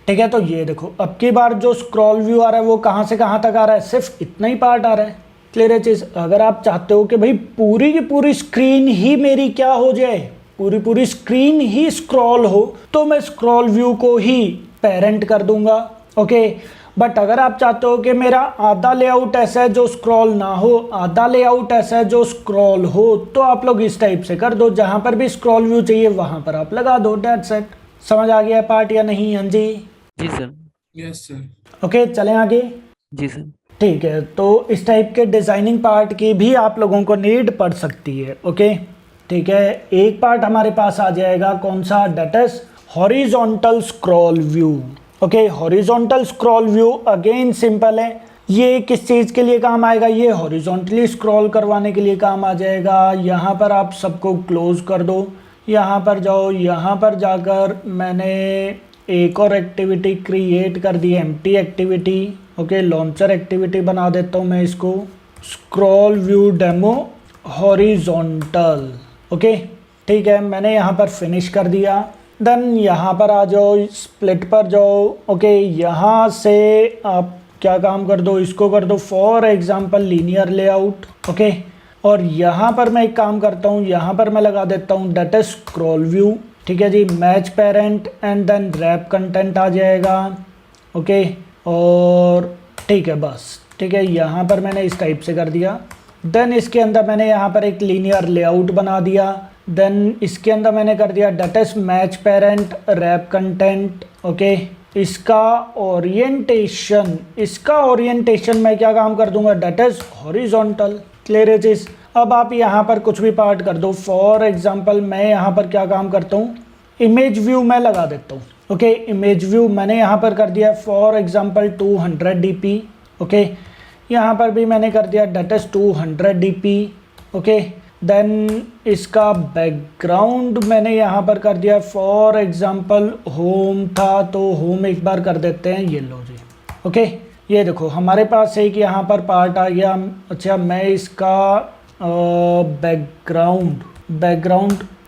ठीक है, तो ये देखो अब की बार जो स्क्रॉल व्यू आ रहा है वो कहाँ से कहाँ तक आ रहा है, सिर्फ इतना ही पार्ट आ रहा है। क्लियर है चीज़? अगर आप चाहते हो कि भाई पूरी की पूरी स्क्रीन ही मेरी क्या हो जाए, पूरी पूरी स्क्रीन ही स्क्रॉल हो तो मैं स्क्रॉल व्यू को ही पेरेंट कर दूंगा। ओके, बट अगर आप चाहते हो कि मेरा आधा लेआउट ऐसा है जो स्क्रॉल ना हो, आधा लेआउट ऐसा है जो स्क्रॉल हो, तो आप लोग इस टाइप से कर दो, जहां पर भी स्क्रॉल व्यू चाहिए वहां पर आप लगा दो। That's it. समझ आ गया पार्ट या नहीं? हाँ जी। जी सर। Yes sir. ओके, चलें आगे। जी सर। ठीक है, तो इस टाइप के डिज़ाइनिंग पार्ट की भी आप लोगों को नीड पड़ सकती है। ओके, ठीक है। एक पार्ट हमारे पास आ जाएगा, कौन सा? That is horizontal scroll view. Okay, horizontal scroll view again simple है। ये किस चीज़ के लिए काम आएगा? ये हॉरिजॉन्टली स्क्रॉल करवाने के लिए काम आ जाएगा। यहाँ पर आप सबको क्लोज कर दो, यहाँ पर जाओ, यहाँ पर जाकर मैंने एक और एक्टिविटी क्रिएट कर दी, empty activity. Okay, launcher activity बना देता हूँ मैं इसको, scroll view demo horizontal. Okay, ठीक है, मैंने यहाँ पर फिनिश कर दिया। देन यहाँ पर आ जाओ, स्प्लिट पर जाओ। ओके, यहाँ से आप क्या काम कर दो, इसको कर दो for example linear layout. Okay, और यहाँ पर मैं एक काम करता हूँ, यहाँ पर मैं लगा देता हूँ दैट इज स्क्रॉल व्यू। ठीक है जी, match parent and then wrap content आ जाएगा। ओके, और ठीक है, बस ठीक है, यहाँ पर मैंने इस टाइप से कर दिया। देन इसके अंदर मैंने यहाँ पर एक लीनियर लेआउट बना दिया। देन इसके अंदर मैंने कर दिया that is match parent wrap content. Okay, इसका ओरिएंटेशन मैं क्या काम कर दूंगा? That is horizontal. क्लियर है चीज? अब आप यहाँ पर कुछ भी पार्ट कर दो। फॉर एग्जांपल मैं यहाँ पर क्या काम करता हूँ, इमेज व्यू मैं लगा देता हूँ। ओके, इमेज व्यू मैंने यहाँ पर कर दिया फॉर एग्जांपल 200 dp। ओके, यहाँ पर भी मैंने कर दिया that is 200 dp। Okay, then इसका बैकग्राउंड मैंने यहाँ पर कर दिया फॉर एग्जांपल होम था तो होम एक बार कर देते हैं, ये लो जी। ओके, ये देखो हमारे पास एक यहाँ पर पार्ट आ गया। अच्छा, मैं इसका बैकग्राउंड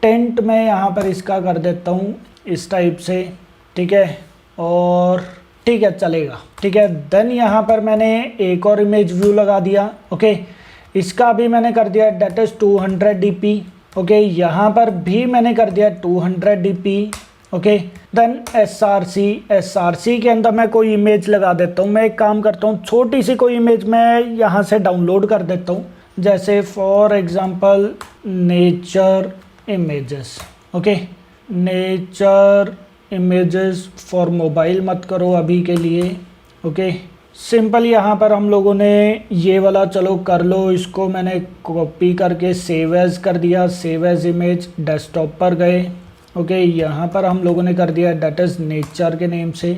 टेंट मैं यहाँ पर इसका कर देता हूँ इस टाइप से। ठीक है, और ठीक है, चलेगा। ठीक है, देन यहाँ पर मैंने एक और इमेज व्यू लगा दिया। ओके, इसका भी मैंने कर दिया दैट इज 200 dp। ओके, यहाँ पर भी मैंने कर दिया 200 dp। ओके, देन एसआरसी के अंदर मैं कोई इमेज लगा देता हूँ। मैं एक काम करता हूँ, छोटी सी कोई इमेज मैं यहाँ से डाउनलोड कर देता हूँ, जैसे for example nature images. Okay, nature images for mobile मत करो अभी के लिए। ओके, सिंपल यहाँ पर हम लोगों ने ये वाला चलो कर लो, इसको मैंने कॉपी करके सेव एज कर दिया। सेव एज इमेज डेस्कटॉप पर गए। ओके, यहाँ पर हम लोगों ने कर दिया दैट इज नेचर के नेम से।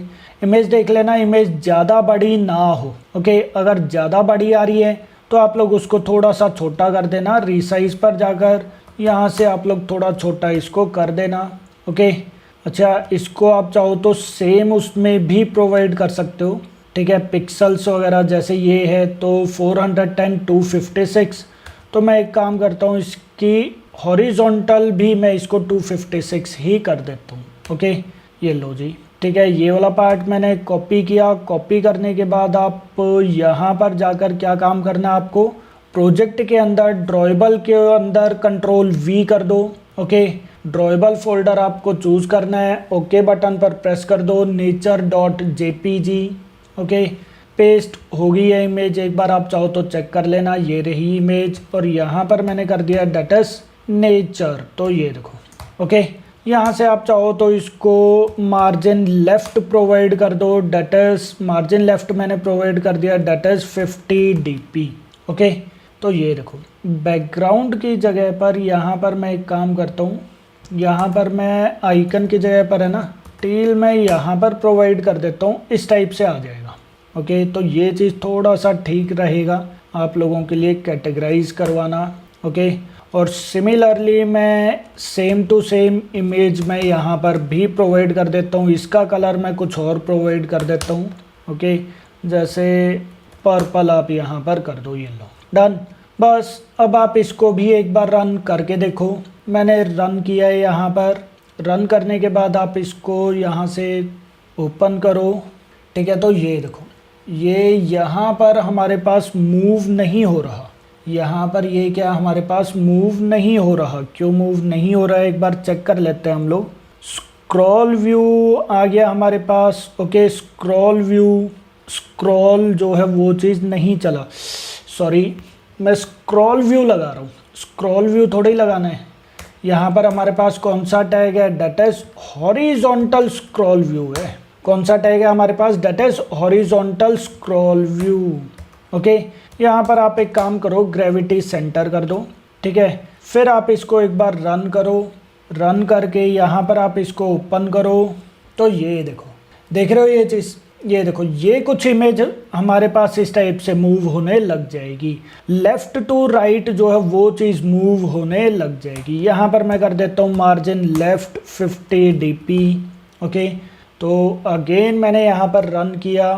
इमेज देख लेना, इमेज ज़्यादा बड़ी ना हो। ओके, अगर ज़्यादा बड़ी आ रही है तो आप लोग उसको थोड़ा सा छोटा कर देना। रीसाइज पर जाकर यहाँ से आप लोग थोड़ा छोटा इसको कर देना। ओके, अच्छा, इसको आप चाहो तो सेम उसमें भी प्रोवाइड कर सकते हो। ठीक है, पिक्सल्स वगैरह जैसे ये है तो 410 256। तो मैं एक काम करता हूँ, इसकी हॉरिजॉन्टल भी मैं इसको 256 ही कर देता हूँ। ओके, ये लो जी। ठीक है, ये वाला पार्ट मैंने कॉपी किया। कॉपी करने के बाद आप यहाँ पर जाकर क्या काम करना है आपको, प्रोजेक्ट के अंदर ड्रॉएबल के अंदर Ctrl+V कर दो। ओके, ड्रॉएबल फोल्डर आपको चूज़ करना है। ओके बटन पर प्रेस कर दो, nature.jpg। ओके, पेस्ट होगी ये इमेज, एक बार आप चाहो तो चेक कर लेना। ये रही इमेज और यहाँ पर मैंने कर दिया दैट इज नेचर। तो ये देखो। ओके, यहाँ से आप चाहो तो इसको मार्जिन लेफ़्ट प्रोवाइड कर दो। दैट इज मार्जिन लेफ़्ट मैंने प्रोवाइड कर दिया दैट इज 50 dp। ओके, तो ये देखो बैकग्राउंड की जगह पर यहाँ पर मैं एक काम करता हूँ, यहाँ पर मैं आइकन की जगह पर है ना टील मैं यहाँ पर प्रोवाइड कर देता हूँ, इस टाइप से आ जाएगा। ओके, तो ये चीज़ थोड़ा सा ठीक रहेगा आप लोगों के लिए कैटेगराइज करवाना। ओके, और सिमिलरली मैं सेम टू सेम इमेज मैं यहाँ पर भी प्रोवाइड कर देता हूँ। इसका कलर मैं कुछ और प्रोवाइड कर देता हूँ। ओके, जैसे पर्पल आप यहाँ पर कर दो, ये लो, डन। बस अब आप इसको भी एक बार रन करके देखो। मैंने रन किया है यहाँ पर। रन करने के बाद आप इसको यहाँ से ओपन करो। ठीक है, तो ये देखो, ये यहाँ पर हमारे पास मूव नहीं हो रहा। यहाँ पर ये क्या हमारे पास मूव नहीं हो रहा, क्यों मूव नहीं हो रहा है एक बार चेक कर लेते हैं हम लोग। स्क्रॉल व्यू आ गया हमारे पास, ओके स्क्रॉल व्यू, स्क्रॉल जो है वो चीज़ नहीं चला, सॉरी मैं स्क्रॉल व्यू लगा रहा हूँ, स्क्रॉल व्यू थोड़ी लगाना है। यहाँ पर हमारे पास कौन सा टैग है, that is horizontal scroll view है। कौन सा टैग है हमारे पास, that is horizontal scroll view. Okay यहाँ पर आप एक काम करो, ग्रेविटी सेंटर कर दो, ठीक है। फिर आप इसको एक बार रन करो, रन करके यहाँ पर आप इसको ओपन करो, तो ये देखो, देख रहे हो ये चीज़, ये देखो ये कुछ इमेज हमारे पास इस टाइप से मूव होने लग जाएगी। लेफ़्ट टू राइट जो है वो चीज़ मूव होने लग जाएगी। यहाँ पर मैं कर देता हूँ मार्जिन लेफ़्ट 50 dp, ओके। तो अगेन मैंने यहाँ पर रन किया,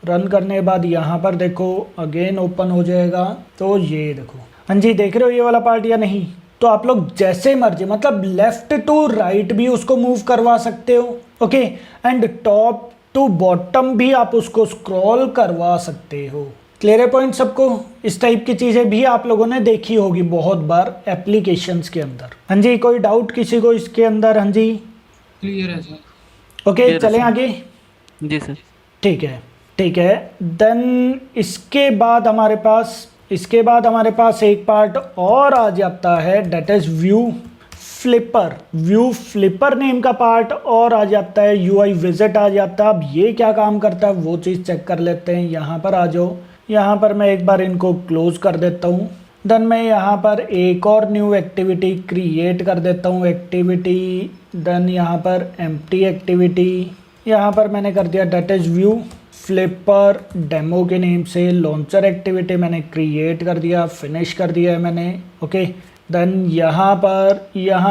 रन करने के बाद यहाँ पर देखो अगेन ओपन हो जाएगा, तो ये देखो, हाँ जी देख रहे हो ये वाला पार्ट या नहीं। तो आप लोग जैसे मर्जी, मतलब लेफ़्ट टू राइट भी उसको मूव करवा सकते हो, okay, and top to bottom भी आप उसको स्क्रॉल करवा सकते हो। क्लियर है पॉइंट सबको। इस टाइप की चीज़ें भी आप लोगों ने देखी होगी बहुत बार एप्लीकेशंस के अंदर। हाँ जी कोई डाउट किसी को इसके अंदर, हाँ जी क्लियर है सर। ओके चलें आगे। जी सर। ठीक है ठीक है। देन इसके बाद हमारे पास एक पार्ट और आ जाता है, that is view flipper. View flipper name का पार्ट और आ जाता है, यूआई विजिट आ जाता है। अब ये क्या काम करता है वो चीज़ चेक कर लेते हैं। यहाँ पर आ जाओ, यहाँ पर मैं एक बार इनको क्लोज कर देता हूँ। देन मैं यहाँ पर एक और न्यू एक्टिविटी क्रिएट कर देता हूँ, एक्टिविटी। देन यहाँ पर एम्प्टी एक्टिविटी, यहाँ पर मैंने कर दिया that is view flipper demo के नेम से। लॉन्चर एक्टिविटी मैंने क्रिएट कर दिया, फिनिश कर दिया है मैंने, ओके। देन यहाँ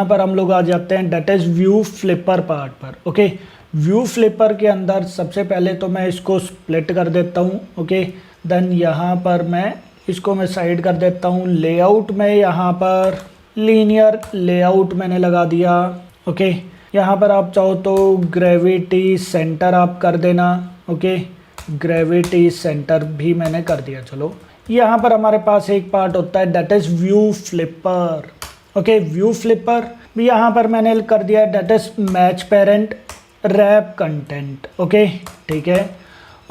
पर हम लोग आ जाते हैं that is view flipper part पर, ओके। व्यू फ्लिपर के अंदर सबसे पहले तो मैं इसको स्प्लिट कर देता हूँ, ओके। देन यहाँ पर मैं इसको साइड कर देता हूँ। लेआउट में यहाँ पर लीनियर लेआउट मैंने लगा दिया, ओके। यहाँ पर आप चाहो तो ग्रेविटी सेंटर आप कर देना, ओके। ग्रेविटी सेंटर भी मैंने कर दिया। चलो यहाँ पर हमारे पास एक पार्ट होता है that is view flipper, okay. View flipper भी यहाँ पर मैंने कर दिया that is match parent wrap content, okay ठीक है।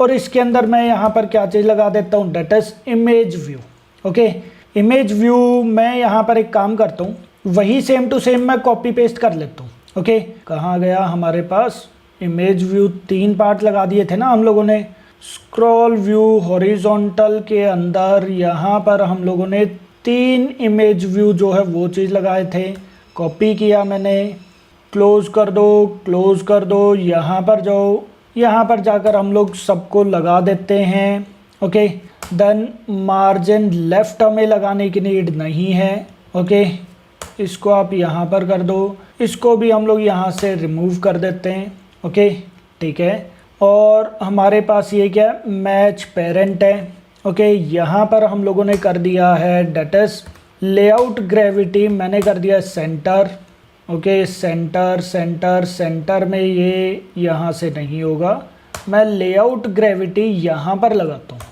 और इसके अंदर मैं यहाँ पर क्या चीज़ लगा देता हूँ, that is image view, okay. Image view मैं यहाँ पर एक काम करता हूँ, वही सेम टू सेम मैं कॉपी पेस्ट कर लेता हूँ, ओके। कहाँ गया हमारे पास इमेज व्यू, 3 पार्ट लगा दिए थे ना हम लोगों ने। स्क्रॉल व्यू हॉरिजॉन्टल के अंदर यहाँ पर हम लोगों ने 3 इमेज व्यू जो है वो चीज़ लगाए थे। कॉपी किया मैंने, क्लोज कर दो, यहाँ पर जाओ, यहाँ पर जाकर हम लोग सबको लगा देते हैं, ओके। देन मार्जिन लेफ़्ट हमें लगाने की नीड नहीं है, ओके। इसको आप यहाँ पर कर दो, इसको भी हम लोग यहाँ से रिमूव कर देते हैं, ओके ठीक है। और हमारे पास ये क्या है, मैच पेरेंट है, ओके। यहाँ पर हम लोगों ने कर दिया है डेट इज लेआउट ग्रेविटी मैंने कर दिया सेंटर, ओके। सेंटर में ये यहाँ से नहीं होगा, मैं लेआउट ग्रेविटी यहाँ पर लगाता हूँ,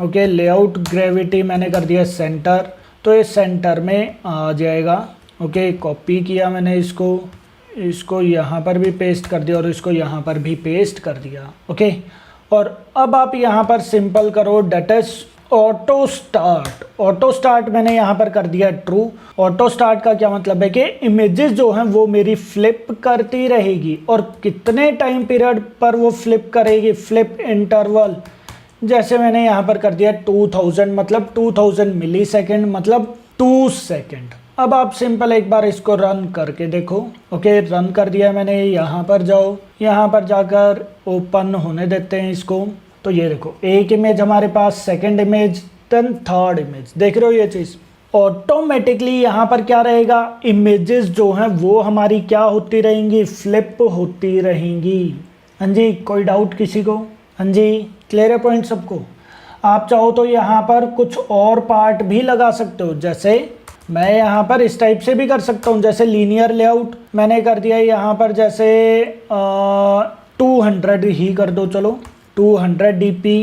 ओके। लेआउट ग्रेविटी मैंने कर दिया सेंटर, तो ये सेंटर में आ जाएगा, ओके। कॉपी किया मैंने इसको यहाँ पर भी पेस्ट कर दिया और इसको यहाँ पर भी पेस्ट कर दिया, ओके। और अब आप यहाँ पर सिंपल करो डेट इज ऑटो स्टार्ट मैंने यहाँ पर कर दिया ट्रू। ऑटो स्टार्ट का क्या मतलब है कि इमेजेस जो हैं वो मेरी फ्लिप करती रहेगी, और कितने टाइम पीरियड पर वो फ्लिप करेगी, फ्लिप इंटरवल जैसे मैंने यहाँ पर कर दिया 2000, मतलब 2000 मिली सेकेंड, मतलब 2 सेकेंड। अब आप सिंपल एक बार इसको रन करके देखो, ओके। रन कर दिया मैंने, यहाँ पर जाओ, यहाँ पर जाकर ओपन होने देते हैं इसको। तो ये देखो एक इमेज हमारे पास, second image, then third image, देख रहे हो ये चीज़। ऑटोमेटिकली यहाँ पर क्या रहेगा, इमेजेस जो हैं वो हमारी क्या होती रहेंगी, फ्लिप होती रहेंगी। हाँ जी कोई डाउट किसी को, हाँ जी क्लियर है पॉइंट सबको। आप चाहो तो यहाँ पर कुछ और पार्ट भी लगा सकते हो, जैसे मैं यहाँ पर इस टाइप से भी कर सकता हूँ, जैसे लीनियर लेआउट मैंने कर दिया यहाँ पर, जैसे 200 ही कर दो, चलो 200 dp,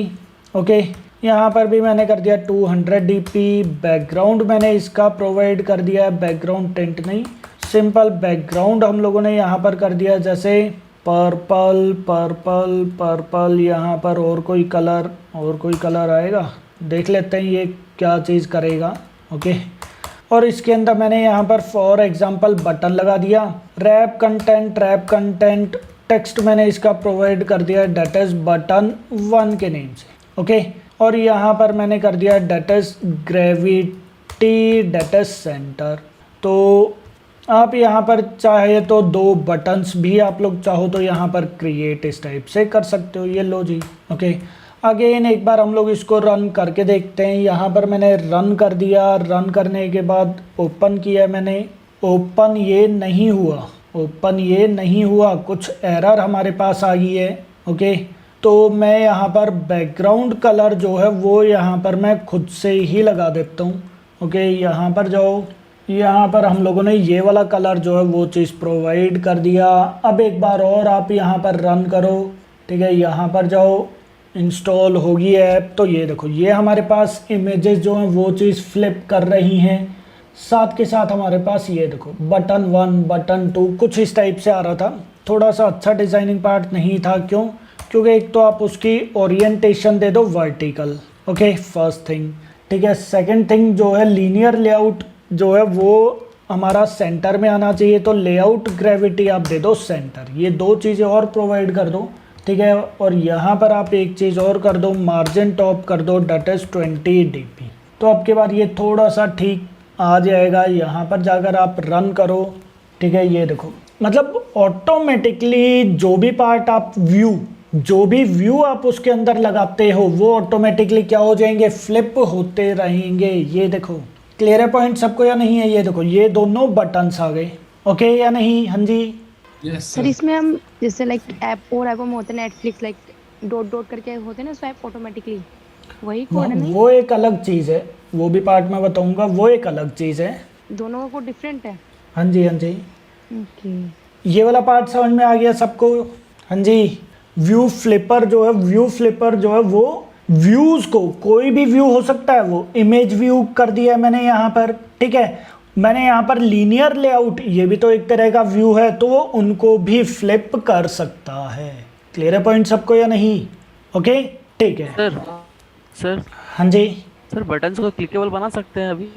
ओके। यहाँ पर भी मैंने कर दिया 200 dp। बैकग्राउंड मैंने इसका प्रोवाइड कर दिया है, बैकग्राउंड टेंट नहीं, सिंपल बैकग्राउंड हम लोगों ने यहाँ पर कर दिया, जैसे पर्पल पर्पल पर्पल। यहाँ पर और कोई कलर आएगा, देख लेते हैं ये क्या चीज़ करेगा। ओके, और इसके अंदर मैंने यहाँ पर फॉर एग्जांपल बटन लगा दिया। रैप कंटेंट टेक्स्ट मैंने इसका प्रोवाइड कर दिया डेट इज बटन 1 के नेम से। ओके, और यहाँ पर मैंने कर दिया that is gravity that is center. तो आप यहाँ पर चाहे तो 2 बटन्स भी आप लोग चाहो तो यहाँ पर क्रिएट इस टाइप से कर सकते हो। ये लो जी। ओके, अगेन एक बार हम लोग इसको रन करके देखते हैं। यहाँ पर मैंने रन कर दिया, रन करने के बाद ओपन किया मैंने, ओपन ये नहीं हुआ, कुछ एरर हमारे पास आ गई है। ओके, तो मैं यहाँ पर बैकग्राउंड कलर जो है वो यहाँ पर मैं खुद से ही लगा देता हूँ। ओके, यहाँ पर जाओ, यहाँ पर हम लोगों ने ये वाला कलर जो है वो चीज़ प्रोवाइड कर दिया। अब एक बार और आप यहाँ पर रन करो, ठीक है, यहाँ पर जाओ, इंस्टॉल होगी ऐप। तो ये देखो, ये हमारे पास इमेजेस जो हैं वो चीज़ फ्लिप कर रही हैं। साथ के साथ हमारे पास ये देखो बटन 1 बटन 2 कुछ इस टाइप से आ रहा था। थोड़ा सा अच्छा डिज़ाइनिंग पार्ट नहीं था, क्यों? क्योंकि एक तो आप उसकी ओरिएंटेशन दे दो वर्टिकल। ओके, फर्स्ट थिंग, ठीक है। सेकंड थिंग जो है लीनियर लेआउट जो है वो हमारा सेंटर में आना चाहिए, तो लेआउट ग्रेविटी आप दे दो सेंटर। ये 2 चीज़ें और प्रोवाइड कर दो, ठीक है। और यहाँ पर आप एक चीज़ और कर दो, मार्जिन टॉप कर दो डेट इज 20 dp। तो आपके बाद ये थोड़ा सा ठीक आ जाएगा। यहाँ पर जाकर आप रन करो, ठीक है। ये देखो, मतलब ऑटोमेटिकली जो भी पार्ट आप जो भी व्यू आप उसके अंदर लगाते हो वो ऑटोमेटिकली क्या हो जाएंगे, फ्लिप होते रहेंगे। ये देखो, क्लियर है पॉइंट सबको या नहीं है? ये देखो, ये दोनों बटन्स आ गए। ओके या नहीं? हाँ जी। यस सर इसमें हम जैसे लाइक ऐप और ऐपों में होते हैं नेटफ्लिक्स लाइक डॉट करके होते हैं ना स्वाइप ऑटोमेटिकली, वही कोड है नहीं? वो एक अलग चीज़ है, वो भी पार्ट में बताऊंगा, वो एक अलग चीज़ है। दोनों का कोड डिफरेंट है। हाँ जी, हाँ जी। ओके, ये वाला पार्ट समझ में आ गया सबको? हाँ जी। व्यू फ्लिपर जो है वो व्यूज़ को, कोई भी व्यू हो सकता है, वो इमेज व्यू कर दिया है मैंने यहाँ पर, ठीक है। मैंने यहाँ पर लीनियर लेआउट, ये भी तो एक तरह का व्यू है, तो वो उनको भी फ्लिप कर सकता है। क्लियर है पॉइंट सबको या नहीं? ओके, ठीक है सर हाँ जी। सर बटन्स को क्लिकेबल बना सकते हैं अभी?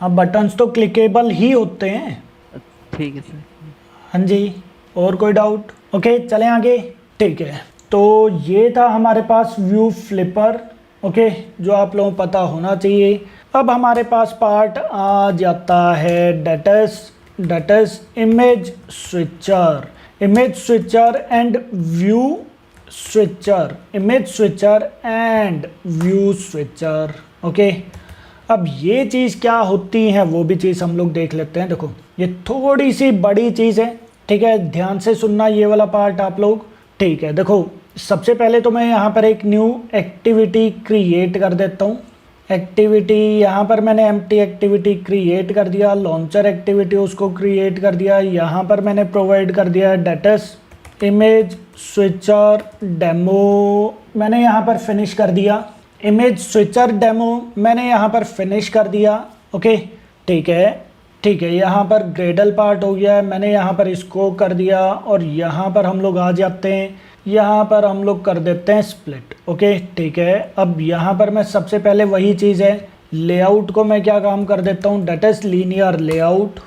हाँ, बटन्स तो क्लिकेबल ही होते हैं। ठीक है सर। हाँ जी, और कोई डाउट? ओके, चलें आगे। ठीक है, तो ये था हमारे पास व्यू फ्लिपर, ओके, जो आप लोगों को पता होना चाहिए। अब हमारे पास पार्ट आ जाता है that is image switcher and view switcher, image switcher and view switcher. Okay, अब ये चीज़ क्या होती है वो भी चीज़ हम लोग देख लेते हैं। देखो, ये थोड़ी सी बड़ी चीज़ है, ठीक है, ध्यान से सुनना ये वाला पार्ट आप लोग, ठीक है। देखो, सबसे पहले तो मैं यहाँ पर एक न्यू एक्टिविटी क्रिएट कर देता हूँ। एक्टिविटी यहाँ पर मैंने एम्प्टी एक्टिविटी क्रिएट कर दिया, लॉन्चर एक्टिविटी उसको क्रिएट कर दिया। यहाँ पर मैंने प्रोवाइड कर दिया डेटस इमेज स्विचर डेमो, मैंने यहाँ पर फिनिश कर दिया। इमेज स्विचर डेमो मैंने यहाँ पर फिनिश कर दिया। ओके, ठीक है, यहाँ पर ग्रेडल पार्ट हो गया है, मैंने यहाँ पर इसको कर दिया। और यहाँ पर हम लोग आ जाते हैं, यहाँ पर हम लोग कर देते हैं स्प्लिट। ओके, ठीक है। अब यहाँ पर मैं सबसे पहले वही चीज़ है, लेआउट को मैं क्या काम कर देता हूँ, that is linear layout.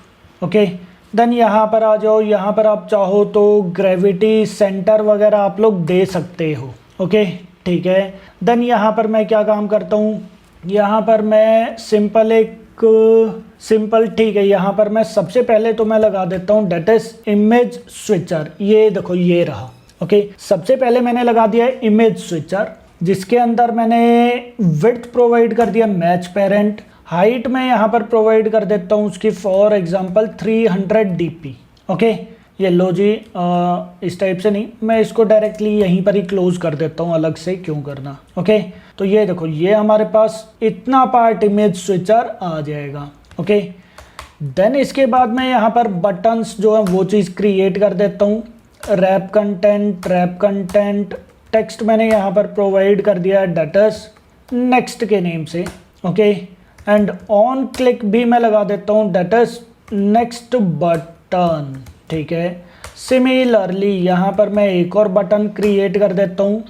Okay, then यहाँ पर आ जाओ, यहाँ पर आप चाहो तो ग्रेविटी सेंटर वगैरह आप लोग दे सकते हो। ओके, ठीक है। देन यहाँ पर मैं क्या काम करता हूँ, यहाँ पर मैं सिंपल ठीक है, यहाँ पर मैं सबसे पहले तो मैं लगा देता हूँ डेट इज इमेज स्विचर। ये देखो, ये रहा। ओके, सबसे पहले मैंने लगा दिया है इमेज स्विचर, जिसके अंदर मैंने विड्थ प्रोवाइड कर दिया मैच पेरेंट। हाइट मैं यहाँ पर प्रोवाइड कर देता हूँ उसकी फॉर एग्जांपल 300 dp। ओके, ये लो जी, इस टाइप से नहीं, मैं इसको डायरेक्टली यहीं पर ही क्लोज कर देता हूँ, अलग से क्यों करना। ओके, तो ये देखो, ये हमारे पास इतना पार्ट इमेज स्विचर आ जाएगा। ओके, देन इसके बाद मैं यहाँ पर बटन्स जो है वो चीज़ क्रिएट कर देता हूँ। रैप कंटेंट टेक्स्ट मैंने यहाँ पर प्रोवाइड कर दिया है डेटस नेक्स्ट के नेम से, ओके। एंड ऑन क्लिक भी मैं लगा देता हूँ, दैट इज नेक्स्ट बटन, ठीक है। सिमिलरली यहाँ पर मैं एक और बटन क्रिएट कर देता हूँ,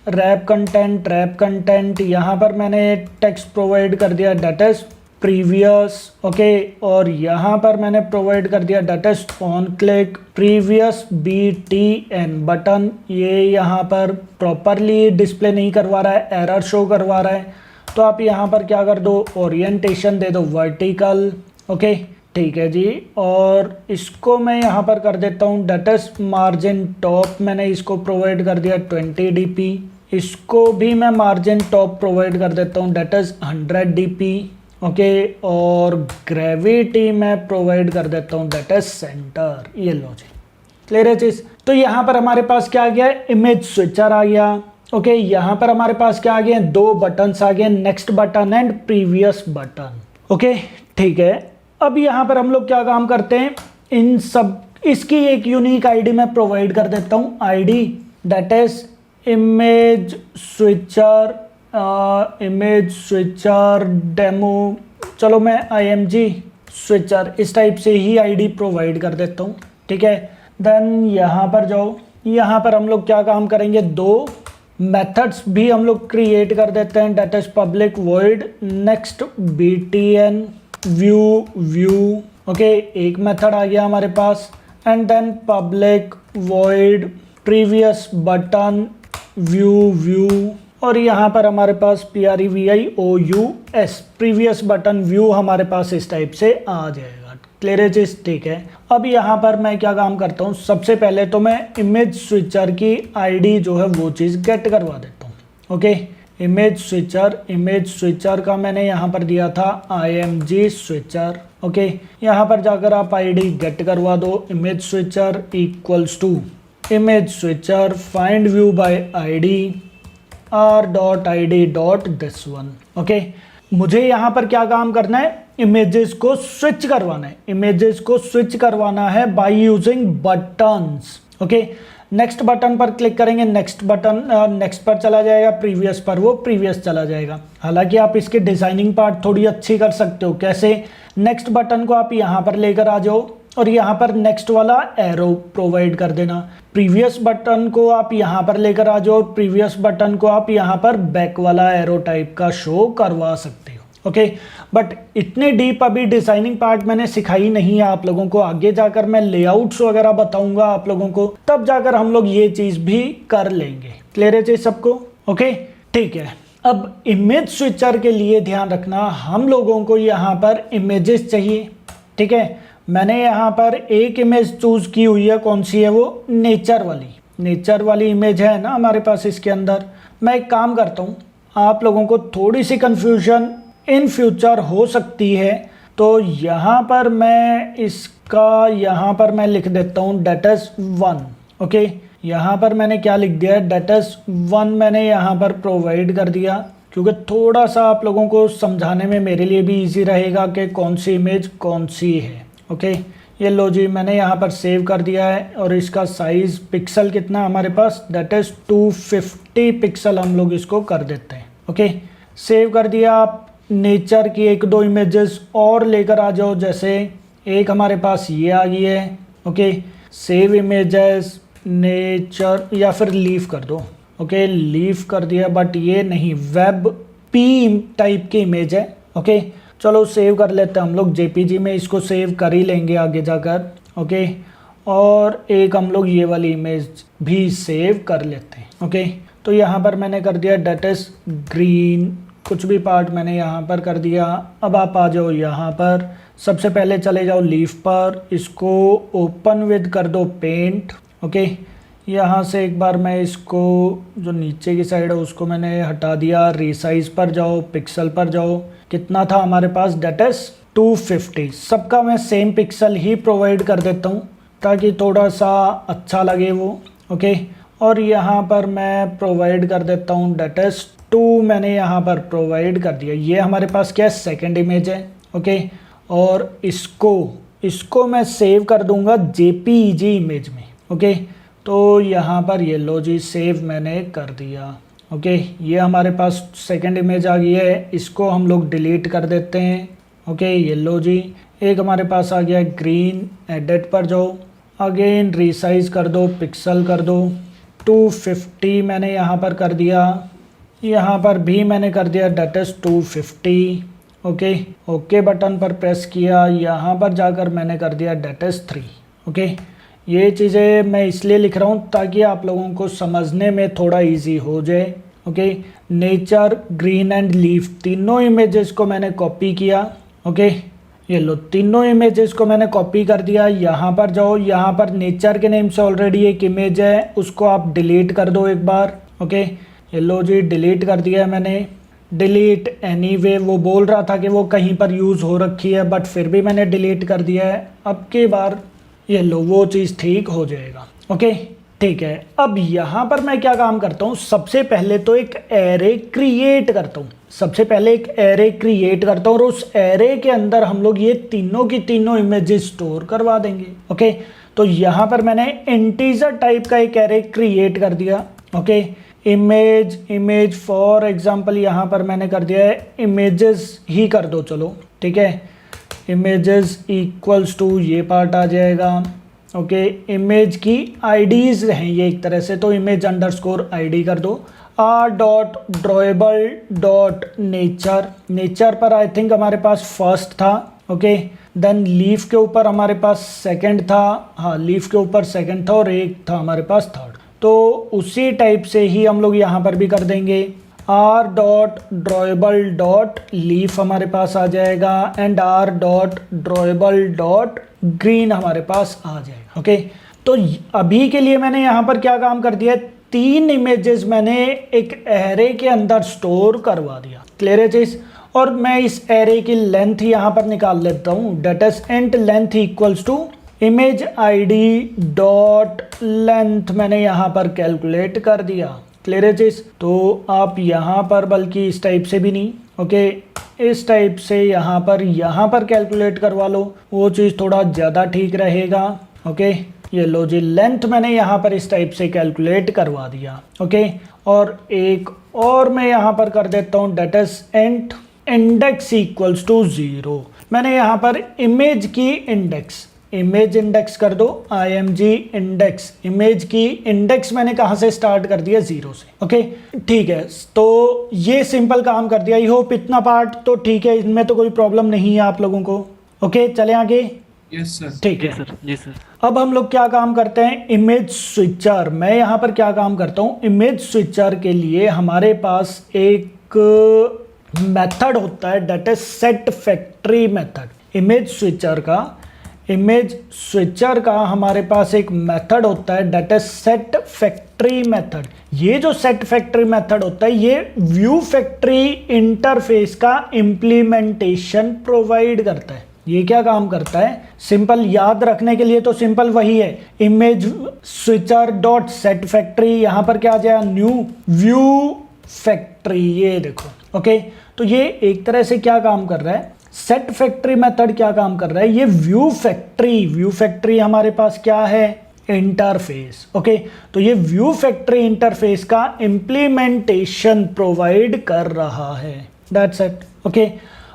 रैप कंटेंट, यहाँ पर मैंने टेक्स्ट प्रोवाइड कर दिया, दैट इज प्रीवियस, ओके। और यहाँ पर मैंने प्रोवाइड कर दिया that is on click previous BTN button. ये यहाँ पर प्रॉपरली डिस्प्ले नहीं करवा रहा है, एरर शो करवा रहा है, तो आप यहाँ पर क्या कर दो, ओरिएंटेशन दे दो वर्टिकल, ओके, ठीक है जी। और इसको मैं यहाँ पर कर देता हूँ दैट इज मार्जिन टॉप, मैंने इसको प्रोवाइड कर दिया 20 dp, इसको भी मैं मार्जिन टॉप प्रोवाइड कर देता हूँ दैट इज 100 dp, ओके। और ग्रेविटी मैं प्रोवाइड कर देता हूँ दैट इज सेंटर। ये लो जी, क्लियर है चीज। तो यहाँ पर हमारे पास क्या आ गया, इमेज स्विचर आ गया, ओके। यहाँ पर हमारे पास क्या आ गया, दो बटन्स आ गए, next button and previous button, okay, ठीक है। अब यहाँ पर हम लोग क्या काम करते हैं, इन सब इसकी एक यूनिक आईडी मैं प्रोवाइड कर देता हूँ, ID that is image switcher demo, चलो मैं IMG स्विचर इस टाइप से ही आईडी प्रोवाइड कर देता हूँ, ठीक है। देन यहाँ पर जाओ, यहाँ पर हम लोग क्या काम करेंगे, दो मेथड्स भी हम लोग क्रिएट कर देते हैं, that is public void next BTN view, okay, एक मेथड आ गया हमारे पास। And then public void previous button view, और यहाँ पर हमारे पास PREVIOUS प्रीवियस बटन व्यू हमारे पास इस टाइप से आ जाएगा, क्लियर है चीज, ठीक है। अब यहाँ पर मैं क्या काम करता हूँ, सबसे पहले तो मैं इमेज स्विचर की आईडी जो है वो चीज़ गेट करवा देता हूँ, ओके। इमेज स्विचर का मैंने यहाँ पर दिया था IMG स्विचर, ओके। यहाँ पर जाकर आप आईडी गेट करवा दो, image switcher equals to image switcher find view by ID r.id.this1, okay. मुझे यहाँ पर क्या काम करना है, इमेजेस को स्विच करवाना है, by using buttons, okay. Next button पर क्लिक करेंगे, नेक्स्ट पर चला जाएगा, प्रीवियस पर वो प्रीवियस चला जाएगा। हालांकि आप इसके डिजाइनिंग पार्ट थोड़ी अच्छी कर सकते हो, कैसे, नेक्स्ट बटन को आप यहाँ पर लेकर आ जाओ और यहाँ पर नेक्स्ट वाला एरो प्रोवाइड कर देना, प्रीवियस बटन को आप यहाँ पर लेकर आ जाओ, प्रीवियस बटन को आप यहाँ पर बैक वाला एरो टाइप का शो करवा सकते हो, ओके। बट इतने डीप अभी डिजाइनिंग पार्ट मैंने सिखाई नहीं है आप लोगों को, आगे जाकर मैं लेआउट्स वगैरह बताऊंगा आप लोगों को, तब जाकर हम लोग ये चीज भी कर लेंगे, क्लियर है चीज सबको, ओके, ठीक है। अब इमेज स्विचर के लिए ध्यान रखना, हम लोगों को यहाँ पर इमेजेस चाहिए, ठीक है। मैंने यहाँ पर एक इमेज चूज की हुई है, कौन सी है वो, नेचर वाली इमेज है ना हमारे पास इसके अंदर। मैं एक काम करता हूँ, आप लोगों को थोड़ी सी कंफ्यूजन इन फ्यूचर हो सकती है, तो यहाँ पर मैं लिख देता हूँ दैट इज 1, ओके। यहाँ पर मैंने क्या लिख दिया है, दैट इज 1 मैंने यहाँ पर प्रोवाइड कर दिया, क्योंकि थोड़ा सा आप लोगों को समझाने में मेरे लिए भी इजी रहेगा कि कौन सी इमेज कौन सी है, ओके। ये लो जी, मैंने यहाँ पर सेव कर दिया है, और इसका साइज पिक्सल कितना हमारे पास, दैट इज 250 पिक्सल हम लोग इसको कर देते हैं, ओके। सेव कर दिया। आप नेचर की एक दो इमेजेस और लेकर आ जाओ, जैसे एक हमारे पास ये आ गई है, ओके। सेव इमेजेस नेचर, या फिर लीफ कर दो, ओके, लीफ कर दिया, बट ये नहीं, वेब P टाइप की इमेज है, ओके। चलो सेव कर लेते हैं हम लोग, JPG में इसको सेव कर ही लेंगे आगे जाकर, ओके। और एक हम लोग ये वाली इमेज भी सेव कर लेते हैं, ओके। तो यहाँ पर मैंने कर दिया दैट इज ग्रीन, कुछ भी पार्ट मैंने यहाँ पर कर दिया। अब आप आ जाओ यहाँ पर, सबसे पहले चले जाओ लीफ पर, इसको ओपन विद कर दो पेंट, ओके। यहाँ से एक बार मैं इसको जो नीचे की साइड है उसको मैंने हटा दिया, रीसाइज पर जाओ, पिक्सल पर जाओ, कितना था हमारे पास, दैट इज 250। सबका मैं सेम पिक्सल ही प्रोवाइड कर देता हूँ ताकि थोड़ा सा अच्छा लगे वो, ओके। और यहाँ पर मैं प्रोवाइड कर देता हूँ दैट इज 2 मैंने यहाँ पर प्रोवाइड कर दिया। ये हमारे पास क्या है, सेकंड इमेज है, ओके। और इसको मैं सेव कर दूंगा JPEG इमेज में, ओके। तो यहाँ पर ये लो जी, सेव मैंने कर दिया, ओके, ये हमारे पास सेकंड इमेज आ गई है, इसको हम लोग डिलीट कर देते हैं। ओके, ये लो जी, एक हमारे पास आ गया ग्रीन, एडिट पर जाओ, अगेन रिसाइज कर दो, पिक्सल कर दो, 250 मैंने यहाँ पर कर दिया, यहाँ पर भी मैंने कर दिया that is 250। Okay, okay button पर प्रेस किया, यहाँ पर जाकर मैंने कर दिया डेट इज 3। ओके, ये चीज़ें मैं इसलिए लिख रहा हूँ ताकि आप लोगों को समझने में थोड़ा इजी हो जाए। Okay, nature, green and leaf, तीनों इमेजेस को मैंने कॉपी किया। ओके, ये लो, तीनों इमेजेस को मैंने कॉपी कर दिया। यहाँ पर जाओ, यहाँ पर नेचर के नेम से ऑलरेडी एक इमेज है, उसको आप डिलीट कर दो एक बार। ओके, ये लो जी, डिलीट कर दिया है मैंने। डिलीट एनीवे, वो बोल रहा था कि वो कहीं पर यूज़ हो रखी है, बट फिर भी मैंने डिलीट कर दिया है। अब की बार ये लो, वो चीज़ ठीक हो जाएगा। ओके, ठीक है। अब यहाँ पर मैं क्या काम करता हूँ, सबसे पहले तो एक एरे क्रिएट करता हूँ। सबसे पहले एक एरे क्रिएट करता हूँ और उस एरे के अंदर हम लोग ये तीनों की तीनों इमेजेस स्टोर करवा देंगे। ओके, तो यहाँ पर मैंने इंटीजर टाइप का एक एरे क्रिएट कर दिया। ओके, इमेज फॉर एग्जांपल यहाँ पर मैंने कर दिया है इमेजेस ही कर दो, चलो ठीक है, इमेजेस इक्वल्स टू ये पार्ट आ जाएगा। ओके, इमेज की आईडीज हैं ये एक तरह से, तो इमेज अंडरस्कोर आईडी कर दो। r.drawable.nature, नेचर पर आई थिंक हमारे पास फर्स्ट था। ओके, देन लीफ के ऊपर हमारे पास सेकंड था, हाँ लीफ के ऊपर सेकंड था और एक था हमारे पास थर्ड, तो उसी टाइप से ही हम लोग यहाँ पर भी कर देंगे। r.drawable.leaf हमारे पास आ जाएगा एंड r.drawable.green हमारे पास आ जाएगा। ओके, तो अभी के लिए मैंने यहाँ पर क्या काम कर दिया है, 3 इमेजेस मैंने एक एरे के अंदर स्टोर करवा दिया। क्लियर है चीज? और मैं इस एरे की लेंथ यहाँ पर निकाल लेता हूँ, that is int length equals to image ID dot length मैंने यहाँ पर कैलकुलेट कर दिया। क्लियर है चीज? तो आप यहाँ पर बल्कि इस टाइप से भी नहीं, ओके इस टाइप से यहाँ पर कैलकुलेट करवा लो, वो चीज़ थोड़ा ज़्यादा ठीक रहेगा। ओके, ये लो जी, लेंथ मैंने यहाँ पर इस टाइप से कैलकुलेट करवा दिया। ओके, और एक और मैं यहाँ पर कर देता हूँ, that is int index equals to 0। मैंने यहाँ पर इमेज की इंडेक्स, इमेज इंडेक्स कर दो, img इंडेक्स, इमेज की इंडेक्स मैंने कहाँ से स्टार्ट कर दिया, 0 से। ओके, ठीक है, तो ये सिंपल काम कर दिया। आई होप इतना पार्ट तो ठीक है, इनमें तो कोई प्रॉब्लम नहीं है आप लोगों को। ओके, चले आगे। Yes sir. ठीक है सर, जी सर। अब हम लोग क्या काम करते हैं, इमेज स्विचर। मैं यहाँ पर क्या काम करता हूँ, इमेज स्विचर के लिए हमारे पास एक मेथड होता है, that is set factory method. Image switcher का हमारे पास एक मेथड होता है, that is set factory method. ये जो सेट फैक्ट्री मेथड होता है, ये व्यू फैक्ट्री इंटरफेस का इम्प्लीमेंटेशन प्रोवाइड करता है। ये क्या काम करता है, सिंपल याद रखने के लिए तो सिंपल वही है, image switcher dot set factory, यहाँ पर क्या आ जाएगा, न्यू व्यू फैक्ट्री। ये देखो, ओके, तो ये एक तरह से क्या काम कर रहा है, सेट फैक्ट्री मेथड क्या काम कर रहा है, ये व्यू फैक्ट्री हमारे पास क्या है, इंटरफेस। ओके, तो ये व्यू फैक्ट्री इंटरफेस का इम्प्लीमेंटेशन प्रोवाइड कर रहा है, दैट्स इट। ओके,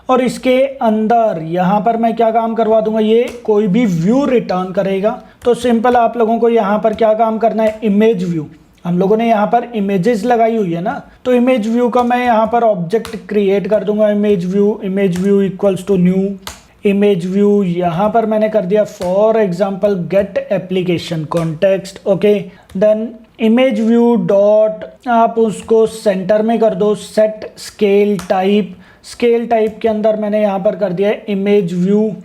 और इसके अंदर यहाँ पर मैं क्या काम करवा दूंगा, ये कोई भी व्यू रिटर्न करेगा। तो सिंपल आप लोगों को यहाँ पर क्या काम करना है, इमेज व्यू, हम लोगों ने यहाँ पर इमेजेस लगाई हुई है ना, तो इमेज व्यू का मैं यहाँ पर ऑब्जेक्ट क्रिएट कर दूंगा, image view equals to new image view. यहाँ पर मैंने कर दिया for example get application context. Okay, then image view dot, आप उसको सेंटर में कर दो, सेट स्केल टाइप के अंदर मैंने यहाँ पर कर दिया image view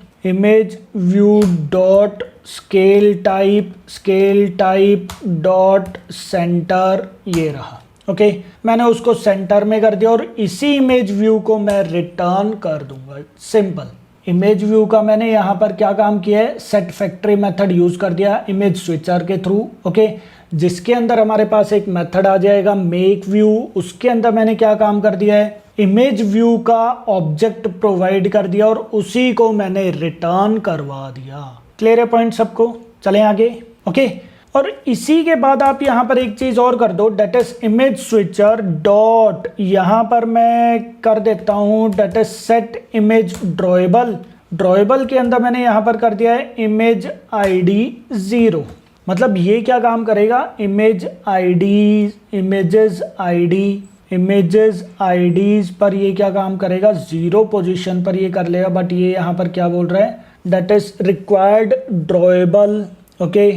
dot scale type dot centre, ये रहा। ओके, मैंने उसको सेंटर में कर दिया और इसी इमेज व्यू को मैं रिटर्न कर दूंगा। सिंपल, इमेज व्यू का मैंने यहाँ पर क्या काम किया है, सेट फैक्ट्री मेथड यूज कर दिया इमेज स्विचर के थ्रू। ओके, जिसके अंदर हमारे पास एक मेथड आ जाएगा मेक व्यू, उसके अंदर मैंने क्या काम कर दिया है, इमेज व्यू का ऑब्जेक्ट प्रोवाइड कर दिया और उसी को मैंने रिटर्न करवा दिया। क्लियर है पॉइंट सबको? चलें आगे। ओके, और इसी के बाद आप यहाँ पर एक चीज़ और कर दो, that is image switcher dot, यहाँ पर मैं कर देता हूँ that is set image drawable. Drawable के अंदर मैंने यहाँ पर कर दिया है इमेज आईडी 0। मतलब ये क्या काम करेगा, इमेज आईडी, इमेजेस आईडीज पर ये क्या काम करेगा, 0 पोजीशन पर ये कर लेगा। बट ये यहाँ पर क्या बोल रहा है, that is required drawable. Okay,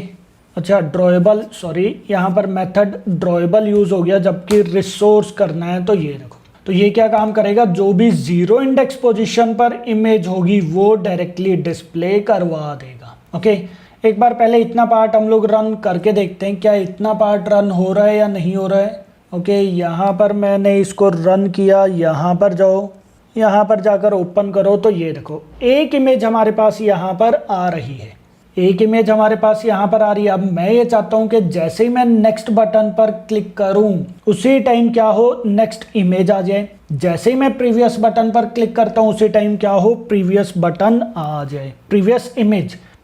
अच्छा ड्रॉएबल, सॉरी यहाँ पर मेथड ड्रॉएबल यूज हो गया, जबकि रिसोर्स करना है। तो ये देखो, तो ये क्या काम करेगा, जो भी 0 इंडेक्स पोजीशन पर इमेज होगी वो डायरेक्टली डिस्प्ले करवा देगा। ओके, एक बार पहले इतना पार्ट हम लोग रन करके देखते हैं, क्या इतना पार्ट रन हो रहा है या नहीं हो रहा है। ओके, यहाँ पर मैंने इसको रन किया, यहाँ पर जाओ, यहाँ पर जाकर ओपन करो, तो ये देखो एक इमेज हमारे पास यहाँ पर आ रही है, एक इमेज हमारे पास यहाँ पर आ रही है। अब मैं ये चाहता हूँ कि जैसे ही मैं नेक्स्ट बटन पर क्लिक करूँ उसी टाइम क्या हो, नेक्स्ट इमेज आ जाए। जैसे ही मैं प्रीवियस बटन पर क्लिक करता हूँ उसी टाइम क्या हो, प्रीवियस बटन आ जाए,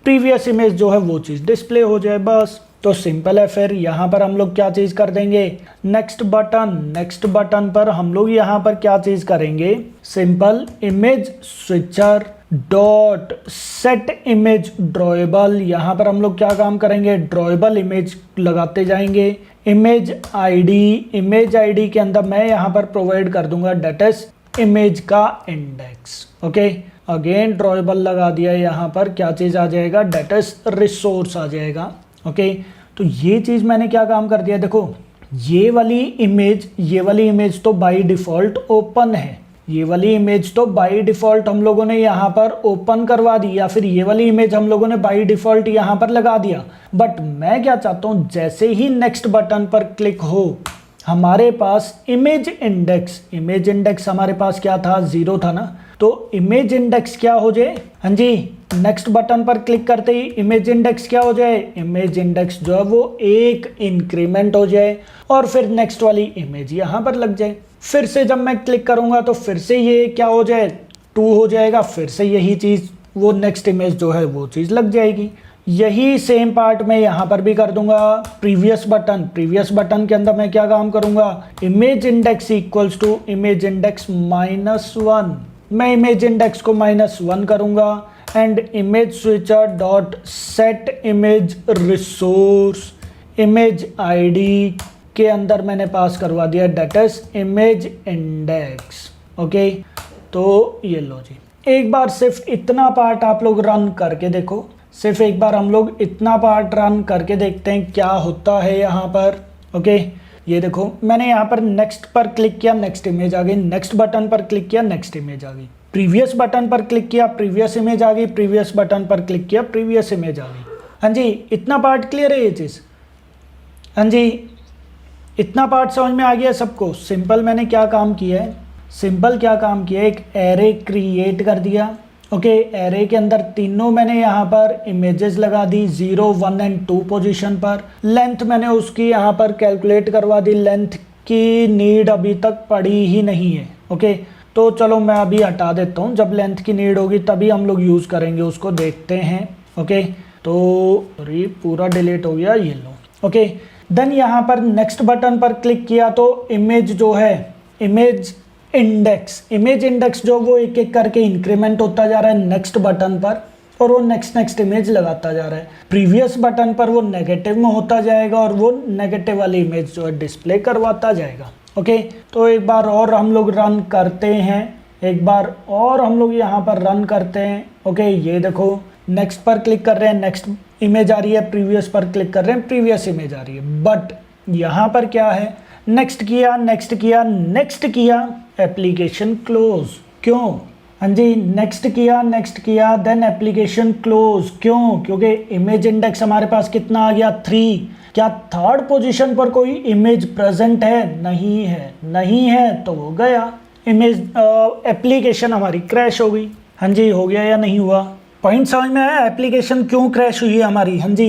प्रीवियस इमेज जो है वो चीज़ डिस्प्ले हो जाए, बस। तो सिंपल है। फिर यहाँ पर हम लोग क्या चीज़ कर देंगे, नेक्स्ट बटन पर हम लोग यहाँ पर क्या चीज़ करेंगे, simple image switcher dot set image drawable. यहाँ पर हम लोग क्या काम करेंगे, ड्रॉएबल इमेज लगाते जाएंगे। इमेज आईडी के अंदर मैं यहाँ पर प्रोवाइड कर दूंगा डेट इज इमेज का इंडेक्स। ओके, अगेन ड्रॉएबल लगा दिया, यहाँ पर क्या चीज़ आ जाएगा, डेट इज रिसोर्स आ जाएगा। ओके, तो ये चीज़ मैंने क्या काम कर दिया, देखो ये वाली इमेज तो बाय डिफ़ॉल्ट ओपन है, ये वाली इमेज तो बाय डिफ़ॉल्ट हम लोगों ने यहाँ पर ओपन करवा दी, या फिर ये वाली इमेज हम लोगों ने बाय डिफ़ॉल्ट यहाँ पर लगा दिया। बट मैं क्या चाहता हूँ, जैसे ही नेक्स्ट बटन पर क्लिक हो हमारे पास इमेज इंडेक्स हमारे पास क्या था, 0 था ना, तो इमेज इंडेक्स क्या हो जाए, हाँ जी, नेक्स्ट बटन पर क्लिक करते ही इमेज इंडेक्स क्या हो जाए, इमेज इंडेक्स जो है वो 1 इंक्रीमेंट हो जाए और फिर नेक्स्ट वाली इमेज यहाँ पर लग जाए। फिर से जब मैं क्लिक करूँगा तो फिर से ये क्या हो जाए, 2 हो जाएगा, फिर से यही चीज़ वो नेक्स्ट इमेज जो है वो चीज़ लग जाएगी। यही सेम पार्ट मैं यहाँ पर भी कर दूंगा। प्रीवियस बटन के अंदर मैं क्या काम करूँगा, image index equals to image index -1, मैं इमेज इंडेक्स को -1 करूँगा and image switcher dot set image resource, image ID के अंदर मैंने पास करवा दिया that is image index. Okay, तो ये लो जी, एक बार सिर्फ इतना पार्ट आप लोग रन करके देखो, सिर्फ एक बार हम लोग इतना पार्ट रन करके देखते हैं क्या होता है यहाँ पर। ओके, ये देखो मैंने यहाँ पर नेक्स्ट पर क्लिक किया, नेक्स्ट इमेज आ गई, नेक्स्ट बटन पर क्लिक किया, नेक्स्ट इमेज आ गई, प्रीवियस बटन पर क्लिक किया, प्रीवियस इमेज आ गई, प्रीवियस बटन पर क्लिक किया, प्रीवियस इमेज आ गई। हाँ जी, इतना पार्ट क्लियर है ये चीज़, हाँ जी, इतना पार्ट समझ में आ गया सबको। सिंपल मैंने क्या काम किया है, एक एरे क्रिएट कर दिया। ओके, एरे के अंदर तीनों मैंने यहाँ पर इमेजेस लगा दी 0, 1 एंड 2 पोजीशन पर। लेंथ मैंने उसकी यहाँ पर कैलकुलेट करवा दी, लेंथ की नीड अभी तक पड़ी ही नहीं है। ओके, तो चलो मैं अभी हटा देता हूँ, जब लेंथ की नीड होगी तभी हम लोग यूज़ करेंगे उसको, देखते हैं। ओके, तो सॉरी पूरा डिलीट हो गया, ये लो। ओके, देन यहाँ पर नेक्स्ट बटन पर क्लिक किया तो इमेज जो है, इमेज इंडेक्स जो वो एक एक करके इंक्रीमेंट होता जा रहा है नेक्स्ट बटन पर, और वो नेक्स्ट इमेज लगाता जा रहा है। प्रीवियस बटन पर वो नेगेटिव में होता जाएगा और वो नेगेटिव वाली इमेज जो है डिस्प्ले करवाता जाएगा। ओके, तो एक बार और हम लोग रन करते हैं, यहाँ पर रन करते हैं। ओके, ये देखो नेक्स्ट पर क्लिक कर रहे हैं, नेक्स्ट इमेज आ रही है, प्रीवियस पर क्लिक कर रहे हैं, प्रीवियस इमेज आ रही है। बट यहाँ पर क्या है, नेक्स्ट किया एप्लीकेशन क्लोज, क्यों, हाँ जी, नेक्स्ट किया देन एप्लीकेशन क्लोज, क्यों, क्योंकि इमेज इंडेक्स हमारे पास कितना आ गया, 3। क्या थर्ड पोजीशन पर कोई इमेज प्रेजेंट है, नहीं है, तो हो गया इमेज, एप्लीकेशन हमारी क्रैश हो गई। हाँ जी, हो गया या नहीं हुआ, पॉइंट समझ में आया, एप्लीकेशन क्यों क्रैश हुई है हमारी। हाँ जी,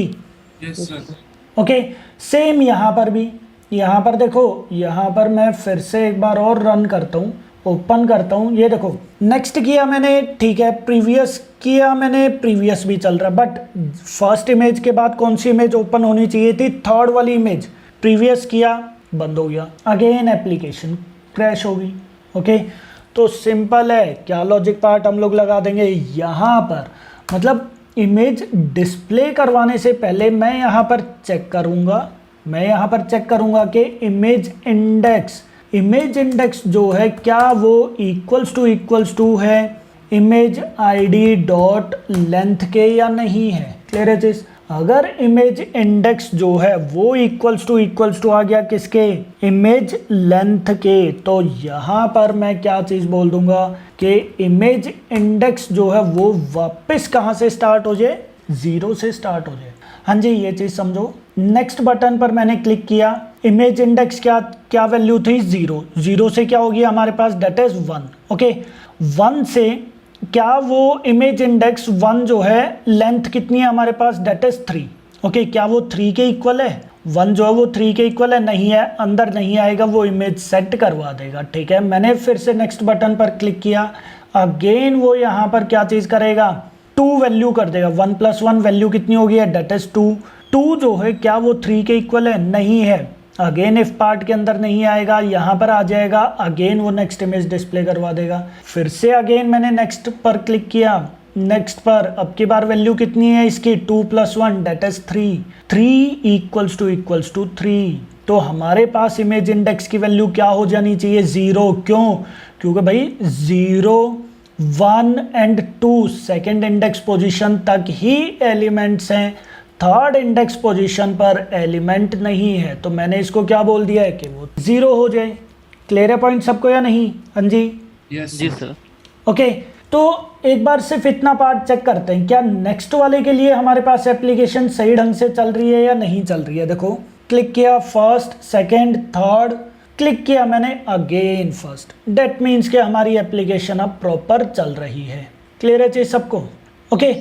यस सर। ओके, सेम यहाँ पर भी, यहाँ पर देखो, यहाँ पर मैं फिर से एक बार और रन करता हूँ। ओपन करता हूँ, ये देखो नेक्स्ट किया मैंने, ठीक है, प्रीवियस किया मैंने, प्रीवियस भी चल रहा है, बट फर्स्ट इमेज के बाद कौन सी इमेज ओपन होनी चाहिए थी, थर्ड वाली इमेज। प्रीवियस किया, बंद हो गया, अगेन एप्लीकेशन क्रैश होगी। ओके, तो सिंपल है, क्या लॉजिक पार्ट हम लोग लगा देंगे यहाँ पर, मतलब इमेज डिस्प्ले करवाने से पहले मैं यहाँ पर चेक करूँगा कि इमेज इंडेक्स जो है क्या वो इक्वल्स टू है इमेज आईडी डॉट लेंथ के या नहीं है। क्लियर है चीज? अगर इमेज इंडेक्स जो है वो इक्वल्स टू आ गया किसके, इमेज लेंथ के, तो यहाँ पर मैं क्या चीज़ बोल दूंगा कि इमेज इंडेक्स जो है वो वापस कहाँ से स्टार्ट हो जाए, 0 से स्टार्ट हो जाए। हाँ जी, ये चीज़ समझो। नेक्स्ट बटन पर मैंने क्लिक किया, इमेज इंडेक्स क्या वैल्यू थी, 0 से क्या होगी हमारे पास, डेट इज 1। ओके, 1 से क्या वो इमेज इंडेक्स 1 जो है लेंथ कितनी है हमारे पास, डेट इज 3। ओके, क्या वो 3 के इक्वल है, 1 जो है वो 3 के इक्वल है, नहीं है, अंदर नहीं आएगा, वो इमेज सेट करवा देगा। ठीक है, मैंने फिर से नेक्स्ट बटन पर क्लिक किया, अगेन वो यहाँ पर क्या चीज़ करेगा, 2 वैल्यू कर देगा, 1 + 1 वैल्यू कितनी होगी है, डेट इज 2। 2 जो है क्या वो 3 के इक्वल है, नहीं है, अगेन इफ पार्ट के अंदर नहीं आएगा, यहाँ पर आ जाएगा, अगेन वो नेक्स्ट इमेज डिस्प्ले करवा देगा। फिर से अगेन मैंने नेक्स्ट पर क्लिक किया, नेक्स्ट पर अब की बार वैल्यू कितनी है इसकी, 2 + 1 डेट इज 3। 3 इक्वल्स टू 3, तो हमारे पास इमेज इंडेक्स की वैल्यू क्या हो जानी चाहिए, 0। क्यों? क्योंकि भाई 0, 1 और 2 सेकेंड इंडेक्स पोजीशन तक ही एलिमेंट्स हैं, थर्ड इंडेक्स पोजीशन पर एलिमेंट नहीं है, तो मैंने इसको क्या बोल दिया है कि वो 0 हो जाए। क्लियर है पॉइंट सबको या नहीं? हाँ जी, यस जी सर। ओके, तो एक बार सिर्फ इतना पार्ट चेक करते हैं, क्या नेक्स्ट वाले के लिए हमारे पास एप्लीकेशन सही ढंग से चल रही है या नहीं चल रही है। देखो, क्लिक किया, फर्स्ट, सेकेंड, थर्ड, क्लिक किया मैंने, अगेन फर्स्ट, डेट मीन्स कि हमारी एप्लीकेशन अब प्रॉपर चल रही है। क्लियर है चीज सबको? ओके,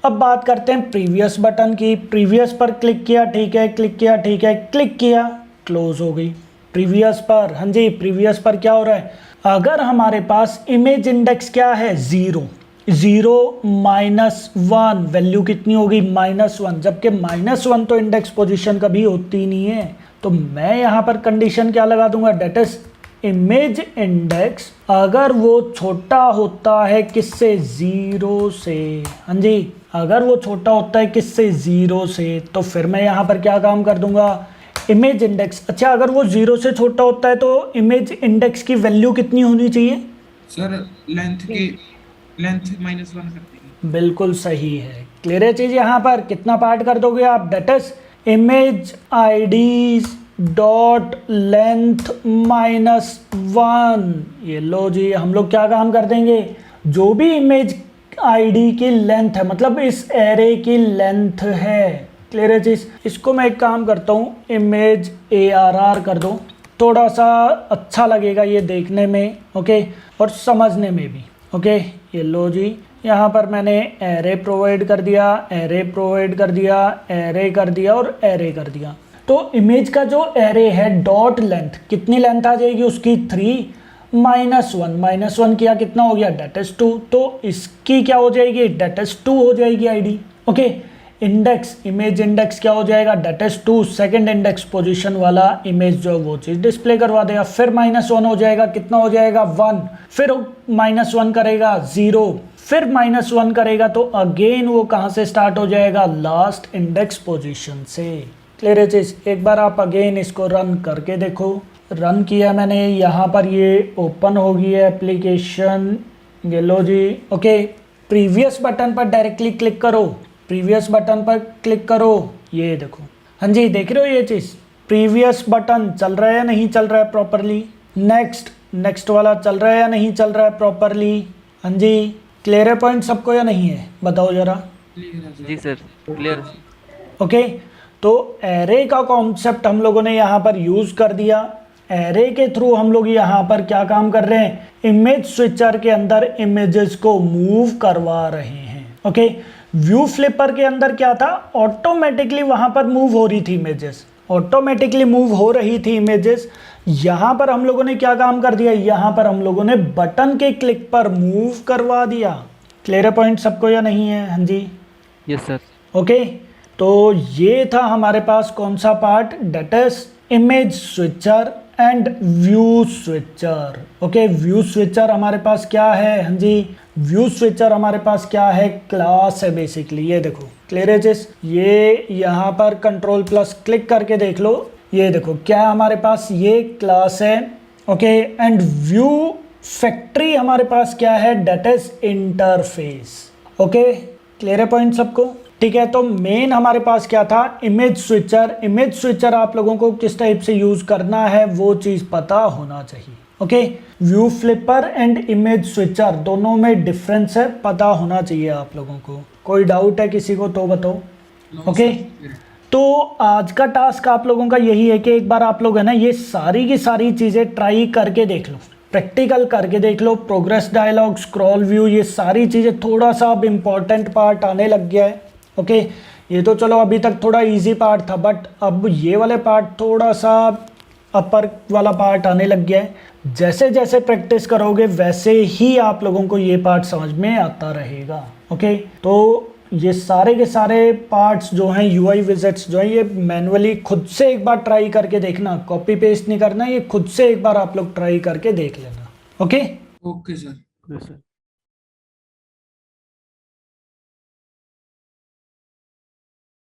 अब बात करते हैं प्रीवियस बटन की। प्रीवियस पर क्लिक किया, ठीक है, क्लिक किया, ठीक है, क्लिक किया, क्लोज हो गई। प्रीवियस पर, हाँ जी, प्रीवियस पर क्या हो रहा है, अगर हमारे पास इमेज इंडेक्स क्या है, 0 -1 वैल्यू कितनी होगी, -1, जबकि -1 तो इंडेक्स पोजीशन कभी होती नहीं है, तो मैं यहाँ पर कंडीशन क्या लगा दूंगा, डेट इज इमेज इंडेक्स अगर वो छोटा होता है किससे, 0 से। हाँ जी, अगर वो छोटा होता है किससे, 0 से, तो फिर मैं यहाँ पर क्या काम कर दूंगा, इमेज इंडेक्स। अच्छा, अगर वो 0 से छोटा होता है तो इमेज इंडेक्स की वैल्यू कितनी होनी चाहिए सर, लेंथ -1 कर देंगे। बिल्कुल सही है। क्लियर है चीज? यहाँ पर कितना पार्ट कर दोगे आप, that is image IDs dot length -1। ये लो जी, हम लोग क्या काम कर देंगे, जो भी इमेज आईडी की लेंथ है, मतलब इस एरे की लेंथ है। क्लियर है चीज? इसको मैं एक काम करता हूँ, इमेज ARR कर दो, थोड़ा सा अच्छा लगेगा ये देखने में, ओके, और समझने में भी। ओके, ये लो जी, यहाँ पर मैंने एरे प्रोवाइड कर दिया, एरे प्रोवाइड कर दिया, एरे कर दिया और एरे कर दिया। तो इमेज का जो एरे है, डॉट लेंथ, कितनी लेंथ आ जाएगी उसकी, 3 -1 किया, कितना हो गया, डेट इज 2, तो इसकी क्या हो जाएगी, डेट इज 2 हो जाएगी ID. Okay, index, image index क्या हो जाएगा, that is 2, second index position वाला इमेज जो वो चीज़ डिस्प्ले करवा देगा। फिर -1 हो जाएगा, कितना हो जाएगा, 1, फिर -1 करेगा, 0, फिर -1 करेगा, तो अगेन वो कहाँ से स्टार्ट हो जाएगा, लास्ट इंडेक्स पोजीशन से। क्लियर है चीज? एक बार आप अगेन इसको रन करके देखो। रन किया मैंने, यहाँ पर ये ओपन होगी है एप्लीकेशन, ये लो जी। ओके, प्रीवियस बटन पर डायरेक्टली क्लिक करो, प्रीवियस बटन पर क्लिक करो, ये देखो, हाँ जी, देख रहे हो ये चीज़, प्रीवियस बटन चल रहा है या नहीं चल रहा है प्रॉपरली, नेक्स्ट वाला चल रहा है या नहीं चल रहा है प्रॉपरली। हाँ जी, क्लियर है पॉइंट सबको या नहीं है, बताओ जरा। जी सर, क्लियर। ओके, तो एरे का कॉन्सेप्ट हम लोगों ने यहाँ पर यूज़ कर दिया। एरे के थ्रू हम लोग यहाँ पर क्या काम कर रहे हैं, इमेज स्विचर के अंदर इमेजेस को मूव करवा रहे हैं। ओके, व्यू फ्लिपर के अंदर क्या था, ऑटोमेटिकली वहाँ पर मूव हो रही थी इमेजेस। ऑटोमेटिकली मूव हो रही थी इमेजेस। यहाँ पर हम लोगों ने क्या काम कर दिया, यहाँ पर हम लोगों ने बटन के क्लिक पर मूव करवा दिया। क्लियर पॉइंट सबको या नहीं है? हाँ जी, यस सर। ओके। तो ये था हमारे पास कौन सा part, that is image switcher and view switcher. Okay, view switcher हमारे पास क्या है? हाँ जी, व्यू स्विचर हमारे पास क्या है, क्लास है बेसिकली। ये देखो क्लियर है, ये यहाँ पर कंट्रोल प्लस क्लिक करके देख लो, ये देखो क्या है हमारे पास, ये क्लास है। ओके, एंड व्यू फैक्ट्री हमारे पास क्या है, that is interface. Okay, clear है पॉइंट सबको? ठीक है, तो मेन हमारे पास क्या था, इमेज स्विचर। इमेज स्विचर आप लोगों को किस टाइप से यूज करना है वो चीज पता होना चाहिए। Okay, view flipper and image switcher दोनों में डिफरेंस है, पता होना चाहिए आप लोगों को। कोई डाउट है किसी को तो बताओ। ओके, तो आज का टास्क आप लोगों का यही है कि एक बार आप लोग है ना ये सारी की सारी चीज़ें ट्राई करके देख लो, प्रैक्टिकल करके देख लो। प्रोग्रेस डायलॉग, स्क्रॉल व्यू, ये सारी चीज़ें थोड़ा सा अब इम्पॉर्टेंट पार्ट आने लग गया है। ओके, ये तो चलो अभी तक थोड़ा इजी पार्ट था, बट अब ये वाले पार्ट थोड़ा सा अपर वाला पार्ट आने लग गया है। जैसे जैसे प्रैक्टिस करोगे वैसे ही आप लोगों को ये पार्ट समझ में आता रहेगा। ओके, तो ये सारे के सारे पार्ट्स जो हैं, यूआई विजेट्स जो हैं, ये मैनुअली खुद से एक बार ट्राई करके देखना, कॉपी पेस्ट नहीं करना, ये खुद से एक बार आप लोग ट्राई करके देख लेना। Okay okay sir. Yes sir.